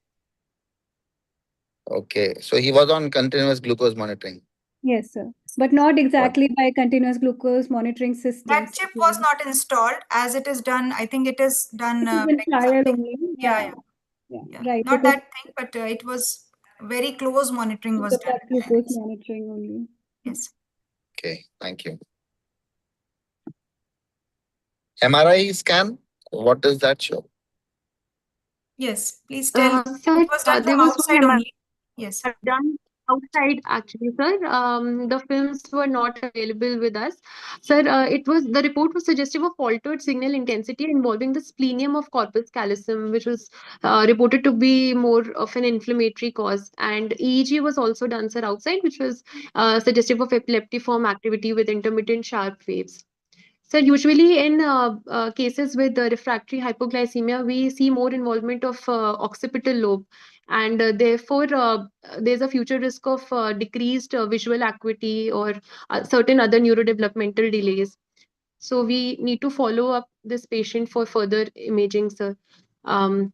Okay, so he was on continuous glucose monitoring. Yes, sir. But not exactly by continuous glucose monitoring systems. that chip was not installed as it is done. I think it is done. It is in like trial something- only. yeah, Yeah, right. Not Because that thing, but it was very close monitoring was the done. blood glucose monitoring only. Yes. Okay, thank you. MRI scan, what does that show? Yes, please tell. Sir, It was done there from was outside one only. Yes. done outside actually, sir. The films were not available with us, sir. The report was suggestive of altered signal intensity involving the splenium of corpus callosum, which was reported to be more of an inflammatory cause, and EEG was also done, sir, outside, which was suggestive of epileptiform activity with intermittent sharp waves. So usually in cases with refractory hypoglycemia, we see more involvement of occipital lobe, and therefore there's a future risk of decreased visual acuity or certain other neurodevelopmental delays. So we need to follow up this patient for further imaging, sir. And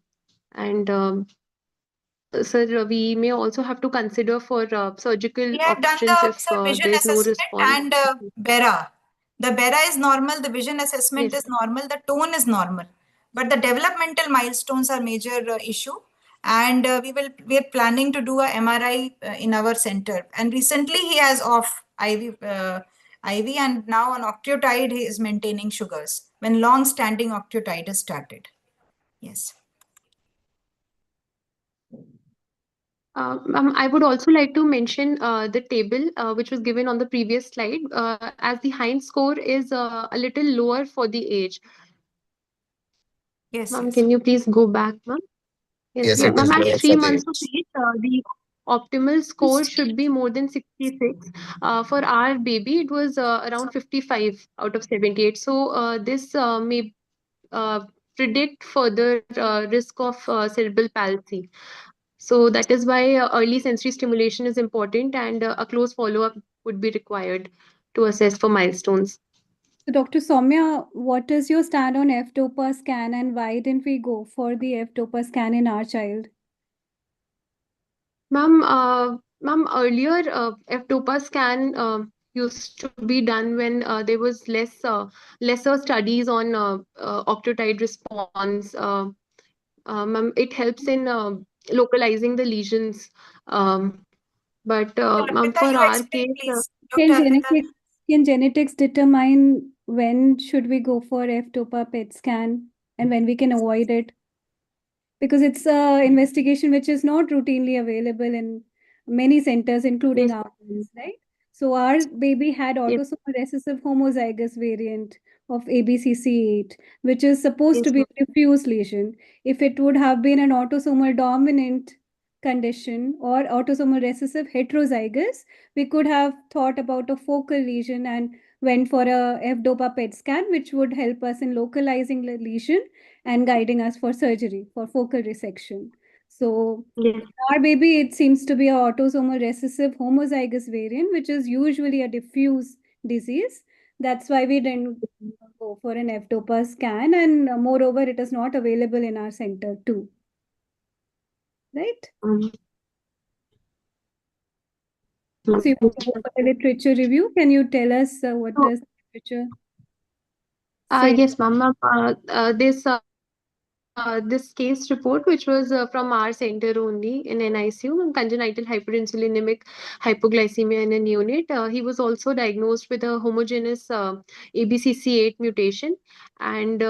Sir, we may also have to consider for surgical We have done options the if vision there's no assessment response. and BERA. The BERA is normal, the vision assessment Yes. is normal, the tone is normal. But the developmental milestones are major issue. And we are planning to do a MRI in our center. And recently he has off IV and now on octreotide he is maintaining sugars when long-standing octreotide is started. Yes. I would also like to mention the table which was given on the previous slide, as the Heinz score is a little lower for the age. Yes. Ma'am, Yes. can you please go back, ma'am? Yes, ma'am. it is Ma'am, lower at for 3 the months of age. age, the optimal score should be more than 66. For our baby, it was around 55 out of 78. So this may predict further risk of cerebral palsy. So that is why early sensory stimulation is important, and a close follow-up would be required to assess for milestones. So Dr. Soumya, what is your stand on F-DOPA scan and why didn't we go for the F-DOPA scan in our child? Ma'am, earlier F-DOPA scan used to be done when there was lesser studies on octreotide response. Ma'am, it helps in localizing the lesions. But ma'am, Arpita, for you our explain, case, please. Can Dr. Arpita. genetics determine when should we go for F-DOPA PET scan and when we can avoid it? Because it's a investigation which is not routinely available in many centers, including yes, ours, right? So our baby had yes, autosomal recessive homozygous variant of ABCC8, which is supposed to yes, be ma'am. a diffuse lesion. If it would have been an autosomal dominant condition or autosomal recessive heterozygous, we could have thought about a focal lesion and went for a F-DOPA PET scan, which would help us in localizing the lesion and guiding us for surgery for focal resection. So Yes. our baby, it seems to be a autosomal recessive homozygous variant, which is usually a diffuse disease. That's why we didn't go for an F-DOPA scan, and moreover, it is not available in our center too. Right? ma'am. So you want to go for the literature review? Can you tell us what So, does literature say? yes, ma'am. This case report, which was from our center only in NICU, congenital hyperinsulinemic hypoglycemia in a neonate. He was also diagnosed with a homogeneous ABCC8 mutation, and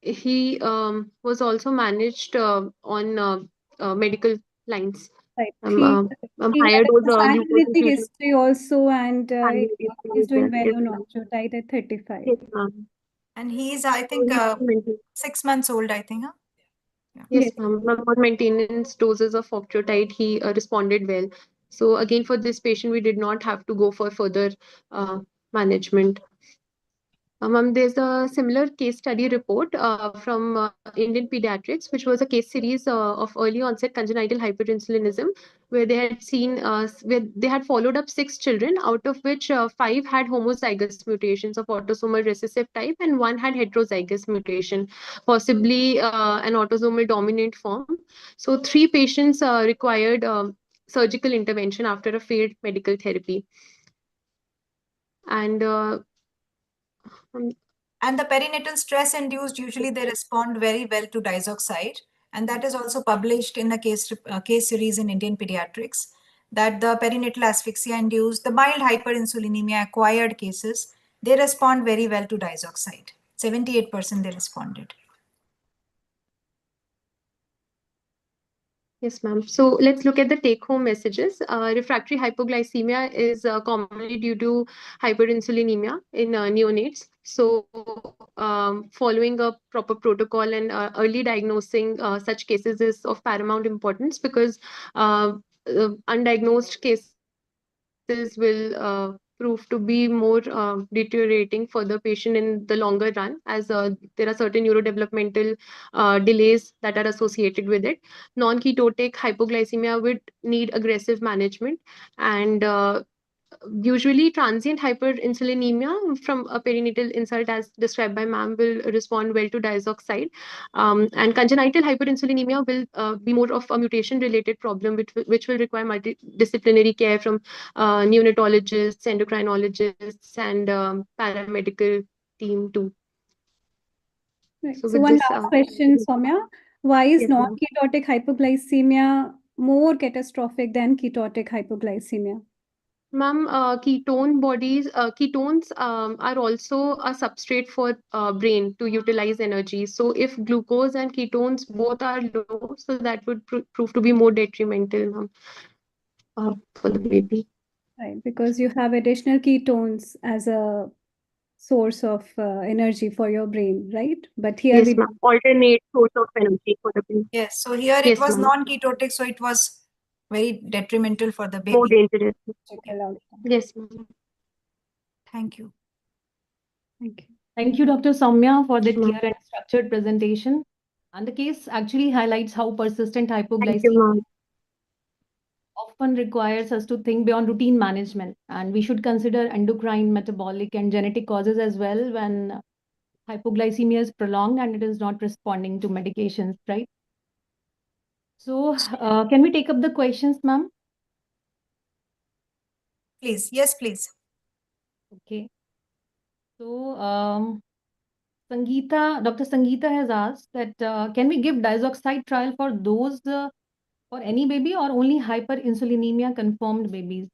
he was also managed on medical lines. Right. He Higher had dose a glucose family infusion. history also, and Family he's history, doing yes, well yes, on ma'am. octreotide at 35. Yes, ma'am. And he is, I So think, he's on maintenance. 6 months old, I think. Huh? Yes, ma'am. Ma'am, on maintenance doses of octreotide, he responded well. So again, for this patient, we did not have to go for further management. Ma'am, there's a similar case study report from Indian Pediatrics, which was a case series of early onset congenital hyperinsulinism, where they had seen, where they had followed up 6 children, out of which 5 had homozygous mutations of autosomal recessive type, and 1 had heterozygous mutation, possibly an autosomal dominant form. So 3 patients required surgical intervention after a failed medical therapy. And And the perinatal stress induced, usually they respond very well to diazoxide. And that is also published in a case series in Indian Pediatrics, that the perinatal asphyxia induced, the mild hyperinsulinemia acquired cases, they respond very well to diazoxide. 78% they responded. Yes, ma'am. So let's look at the take-home messages. Refractory hypoglycemia is commonly due to hyperinsulinemia in neonates. So, following a proper protocol and early diagnosing such cases is of paramount importance, because undiagnosed cases will prove to be more deteriorating for the patient in the longer run, as there are certain neurodevelopmental delays that are associated with it. Non-ketotic hypoglycemia would need aggressive management, and usually transient hyperinsulinemia from a perinatal insult, as described by ma'am, will respond well to diazoxide. And congenital hyperinsulinemia will be more of a mutation related problem, which will require multidisciplinary care from neonatologists, endocrinologists, and paramedical team too. Right. So So with one this, last question, Soumya. Why is yes, ma'am. non-ketotic hypoglycemia more catastrophic than ketotic hypoglycemia? Ma'am, ketones are also a substrate for brain to utilize energy. So if glucose and ketones both are low, so that would prove to be more detrimental, ma'am, for the baby. Right, because you have additional ketones as a source of energy for your brain, right? But here Yes, we ma'am. Alternate source of energy for the baby. Yes, so here it Yes, was ma'am. non-ketotic, so it was very detrimental for the More baby. dangerous. Yes, ma'am. Thank you. Thank you. Thank you, Dr. Soumya, for the Yes, ma'am. clear and structured presentation. And the case actually highlights how persistent Thank you, hypoglycemia ma'am. often requires us to think beyond routine management. And we should consider endocrine, metabolic, and genetic causes as well when hypoglycemia is prolonged and it is not responding to medications, right? So, can we take up the questions, ma'am? Please, yes, please. Okay. So, Dr. Sangeeta has asked that can we give diazoxide trial for those for any baby or only hyperinsulinemia confirmed babies?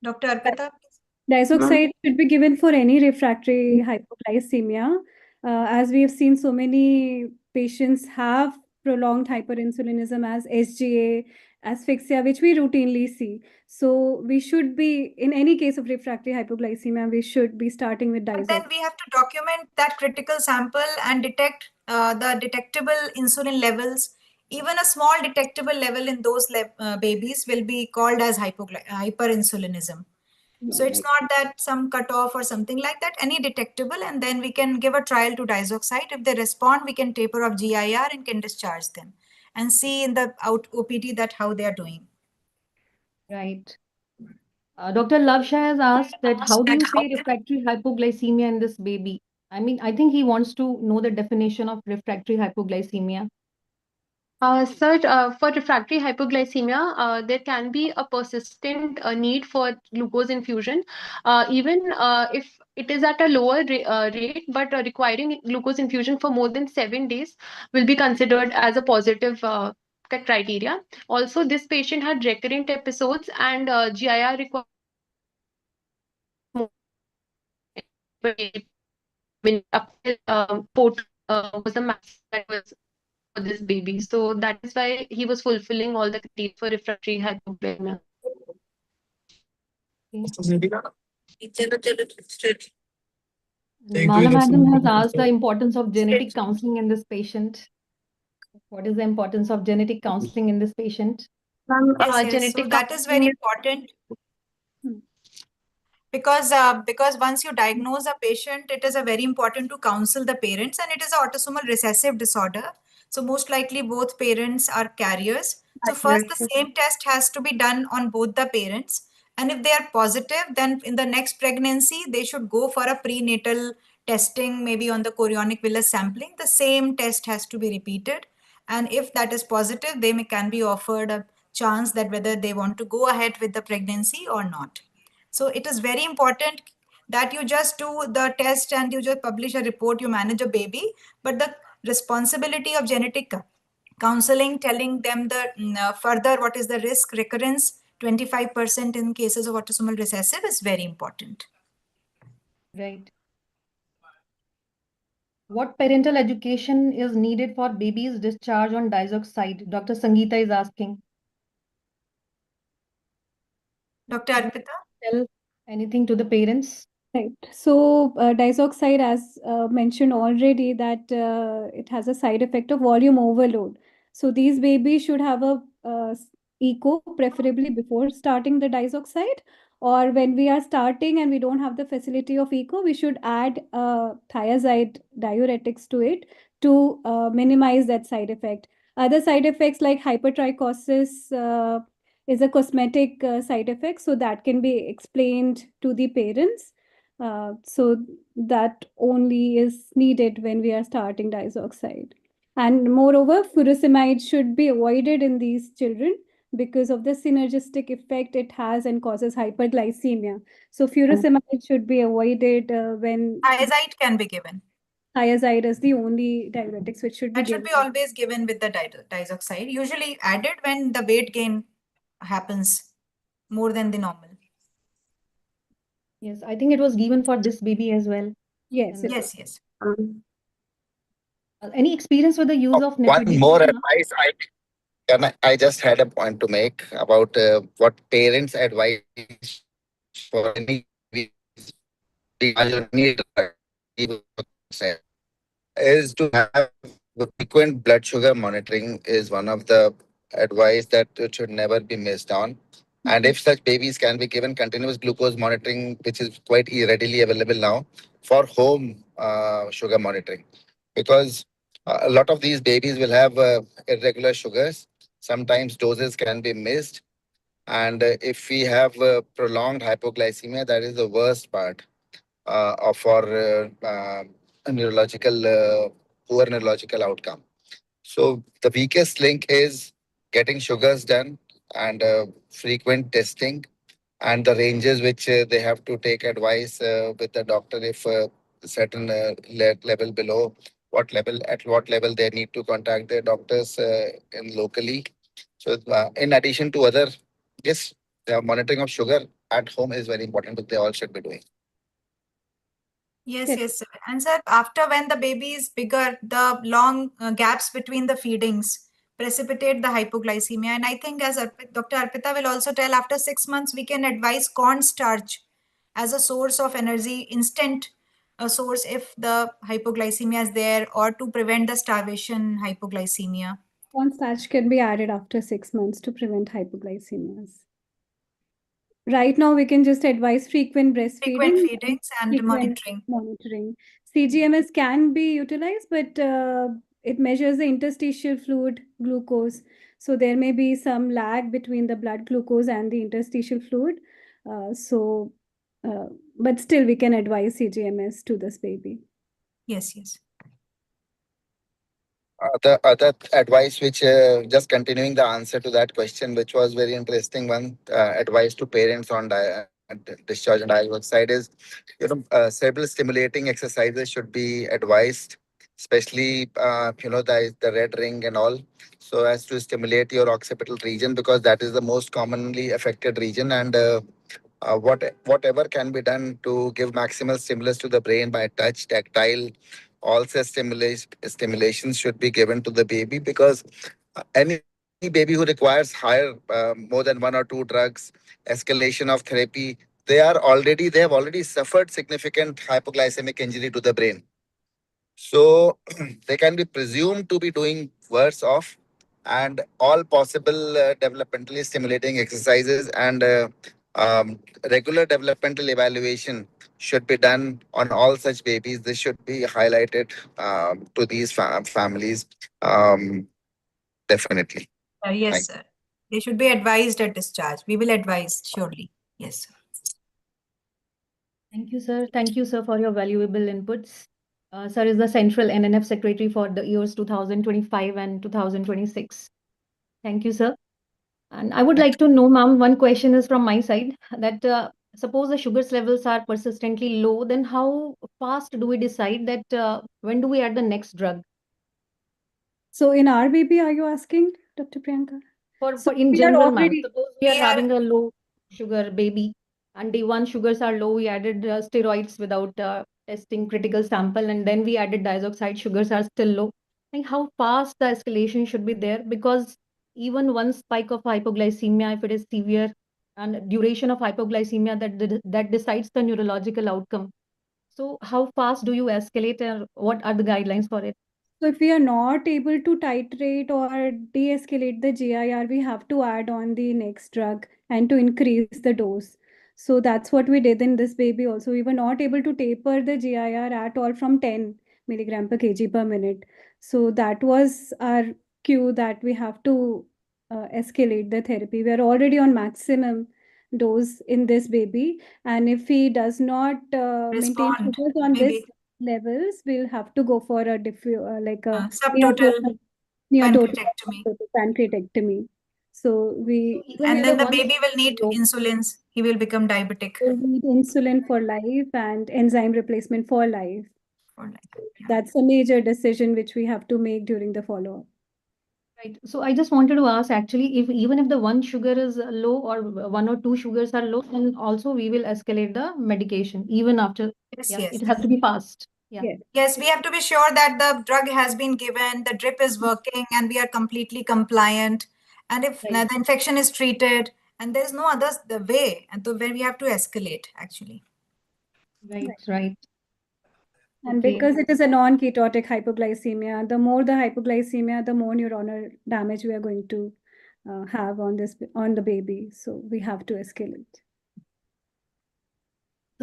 Dr. Arpita? Diazoxide should be given for any refractory hypoglycemia. As we have seen, so many patients have prolonged hyperinsulinism as SGA, asphyxia, which we routinely see. So we should be, in any case of refractory hypoglycemia, we should be starting with But diazoxide. then we have to document that critical sample and detect the detectable insulin levels. Even a small detectable level in those babies will be called as hyperinsulinism. So it's not that some cutoff or something like that, any detectable, and then we can give a trial to diazoxide. If they respond, we can taper off GIR and can discharge them and see in the OPD that how they are doing. Right. Dr. Lavsha has asked that how do you say refractory hypoglycemia in this baby? I mean, I think he wants to know the definition of refractory hypoglycemia. Sir, for refractory hypoglycemia, there can be a persistent need for glucose infusion, even if it is at a lower rate, but requiring glucose infusion for more than 7 days will be considered as a positive criteria. Also, this patient had recurrent episodes and GIR required more when up till port was the max that was for this baby. So that is why he was fulfilling all the criteria for refractory hypoglycemia. Mana Madam has asked the importance of genetic counseling in this patient. What is the importance of genetic counseling in this patient? Yes, Genetic so that is very important. Because once you diagnose a patient, it is a very important to counsel the parents, and it is an autosomal recessive disorder. So most likely both parents are carriers. So first the same test has to be done on both the parents. And if they are positive, then in the next pregnancy, they should go for a prenatal testing, maybe on the chorionic villus sampling. The same test has to be repeated. And if that is positive, can be offered a chance that whether they want to go ahead with the pregnancy or not. So it is very important that you just do the test and you just publish a report, you manage a baby, but the responsibility of genetic counseling, telling them the further what is the risk recurrence, 25% in cases of autosomal recessive is very important. Right. What parental education is needed for babies discharged on diazoxide? Dr. Sangeeta is asking. Dr. Arpita? Tell anything to the parents? Right. So diazoxide, as mentioned already, that it has a side effect of volume overload. So these babies should have a echo, preferably before starting the diazoxide, or when we are starting and we don't have the facility of echo, we should add thiazide diuretics to it to minimize that side effect. Other side effects like hypertrichosis is a cosmetic side effect, so that can be explained to the parents. So that only is needed when we are starting diazoxide. And moreover, furosemide should be avoided in these children because of the synergistic effect it has and causes hyperglycemia. So furosemide should be avoided when Thiazide can be given. thiazide is the only diuretics which should be That should be always given with the diazoxide, usually added when the weight gain happens more than the normal. Yes, I think it was given for this baby as well. Yes. Yes. Any experience with the use of One more advice I just had a point to make about what parents advise for any is to have frequent blood sugar monitoring is one of the advice that it should never be missed on. And if such babies can be given continuous glucose monitoring, which is quite readily available now for home sugar monitoring, because a lot of these babies will have irregular sugars. Sometimes doses can be missed. And if we have prolonged hypoglycemia, that is the worst part for neurological poor neurological outcome. So the weakest link is getting sugars done and frequent testing and the ranges which they have to take advice with the doctor if certain level below what level they need to contact their doctors in locally. So in addition to other, yes, the monitoring of sugar at home is very important, but they all should be doing. Yes. And sir, after when the baby is bigger, the long gaps between the feedings precipitate the hypoglycemia. And I think as Dr. Arpita will also tell, after 6 months, we can advise cornstarch as a source of energy, instant source if the hypoglycemia is there, or to prevent the starvation hypoglycemia. Cornstarch can be added after 6 months to prevent hypoglycemias. Right now, we can just advise frequent breastfeeding. Frequent feedings and monitoring. CGMS can be utilized, but it measures the interstitial fluid glucose. So there may be some lag between the blood glucose and the interstitial fluid. But still, we can advise CGMS to this baby. Yes. The other advice, which just continuing the answer to that question, which was very interesting one, advice to parents on discharge and dioxide is, several stimulating exercises should be advised, especially the red ring and all, so as to stimulate your occipital region, because that is the most commonly affected region, and whatever can be done to give maximal stimulus to the brain by touch, tactile, all such stimulations should be given to the baby, because any baby who requires higher, more than one or two drugs, escalation of therapy, they have already suffered significant hypoglycemic injury to the brain. So they can be presumed to be doing worse off, and all possible developmentally stimulating exercises and regular developmental evaluation should be done on all such babies. This should be highlighted to these families. Definitely. Yes, sir. They should be advised at discharge. We will advise surely. Yes, sir. Thank you, sir. Thank you, sir, for your valuable inputs. Sir is the Central NNF Secretary for the years 2025 and 2026. Thank you, sir. And I would like to know, ma'am, one question is from my side, that suppose the sugars levels are persistently low, then how fast do we decide that when do we add the next drug? So in our baby, are you asking, Dr. Priyanka? For in general, ma'am, suppose we are having a low sugar baby and day one sugars are low, we added steroids without testing critical sample, and then we added diazoxide, sugars are still low. Like how fast the escalation should be there, because even one spike of hypoglycemia, if it is severe, and duration of hypoglycemia, that decides the neurological outcome. So how fast do you escalate, and what are the guidelines for it? So if we are not able to titrate or de-escalate the GIR, we have to add on the next drug and to increase the dose. So that's what we did in this baby also. We were not able to taper the GIR at all from 10 milligram per kg per minute. So that was our cue that we have to escalate the therapy. We are already on maximum dose in this baby. And if he does not maintain sugars on this levels, we'll have to go for a subtotal pancreatectomy. So and then the baby will need insulins. He will become diabetic. Will need insulin for life and enzyme replacement for life. That's a major decision which we have to make during the follow-up. Right. So I just wanted to ask, actually, if even if the one sugar is low or one or two sugars are low, then also we will escalate the medication even after. Yes. It has to be fast. Yes, we have to be sure that the drug has been given, the drip is working, and we are completely compliant. And if the infection is treated, and there's no other the way, and the way we have to escalate actually. Right. And because it is a non-ketotic hypoglycemia, the more the hypoglycemia, the more neuronal damage we are going to have on the baby. So we have to escalate.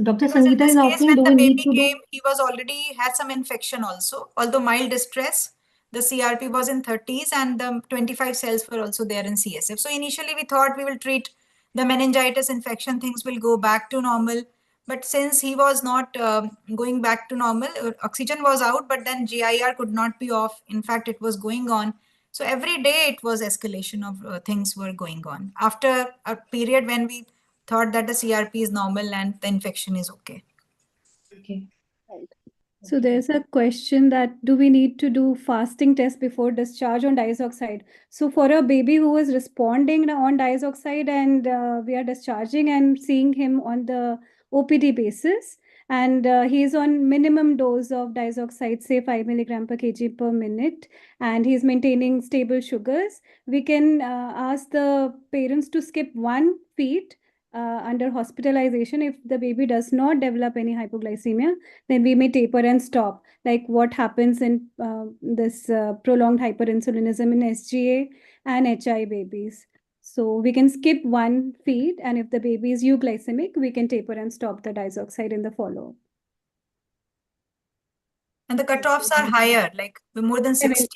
Dr. Sangeeta is asking, do we need to do? He was already had some infection also, although mild distress. The CRP was in 30s and the 25 cells were also there in CSF. So initially we thought we will treat the meningitis infection, things will go back to normal. But since he was not going back to normal, oxygen was out, but then GIR could not be off. In fact, it was going on. So every day it was escalation of things were going on. After a period when we thought that the CRP is normal and the infection is okay. Okay. Right. So there's a question that do we need to do fasting test before discharge on diazoxide? So for a baby who is responding on diazoxide and we are discharging and seeing him on the OPD basis, and he is on minimum dose of diazoxide, say 5 milligram per kg per minute, and he's maintaining stable sugars, we can ask the parents to skip one feed under hospitalization. If the baby does not develop any hypoglycemia, then we may taper and stop, like what happens in this prolonged hyperinsulinism in SGA and HI babies. So we can skip one feed, and if the baby is euglycemic, we can taper and stop the diazoxide in the follow-up. And the cutoffs are higher, like more than 60.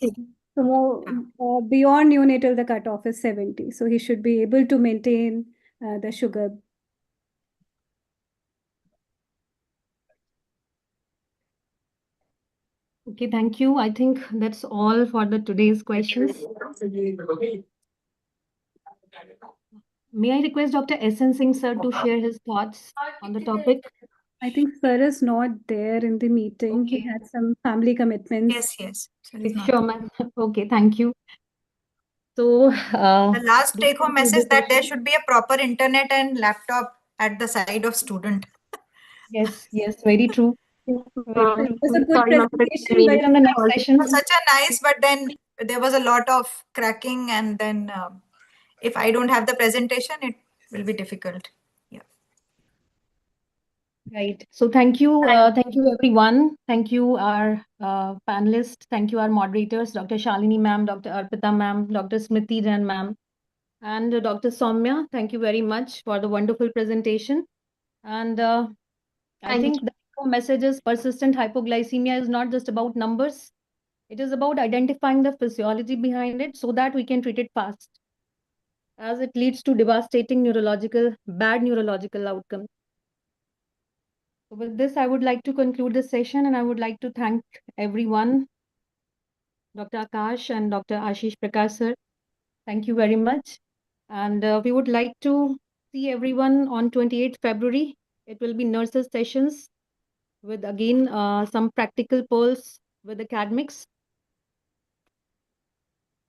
So more beyond neonatal, the cutoff is 70. So he should be able to maintain the sugar. Okay, thank you. I think that's all for the today's questions. May I request Dr. S.N. Singh sir to share his thoughts on the topic? I think sir is not there in the meeting. He had some family commitments. Yes, yes. Okay, sure, ma'am. Okay, thank you. So, the last this take-home concludes message the that there session. should be a proper internet and laptop at the side of student. Yes, yes, very true. Very true. It was a good Sorry, ma'am, for presentation, See but you in the next session. Such a nice, but then there was a lot of cracking, and then if I don't have the presentation, it will be difficult. Yeah. Right. So thank you everyone. Thank you our panelists. Thank you our moderators, Dr. Shalini ma'am, Dr. Arpita ma'am, Dr. Smriti Jain ma'am, and Dr. Soumya. Thank you very much for the wonderful presentation. And I think the message is persistent hypoglycemia is not just about numbers. It is about identifying the physiology behind it so that we can treat it fast, as it leads to devastating bad neurological outcomes. So with this, I would like to conclude the session, and I would like to thank everyone, Dr. Akash and Dr. Ashish Prakash sir. Thank you very much. And we would like to see everyone on 28th February. It will be nurses sessions with again some practical polls with academics.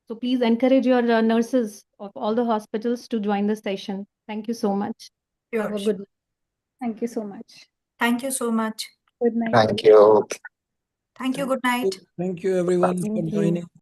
So please encourage your nurses of all the hospitals to join the session. Thank you so much. Sure, Have a good night. thank you so much. Thank you so much. Good night. Thank you. Thank you. Good night. Thank you, everyone, for Thank you. joining.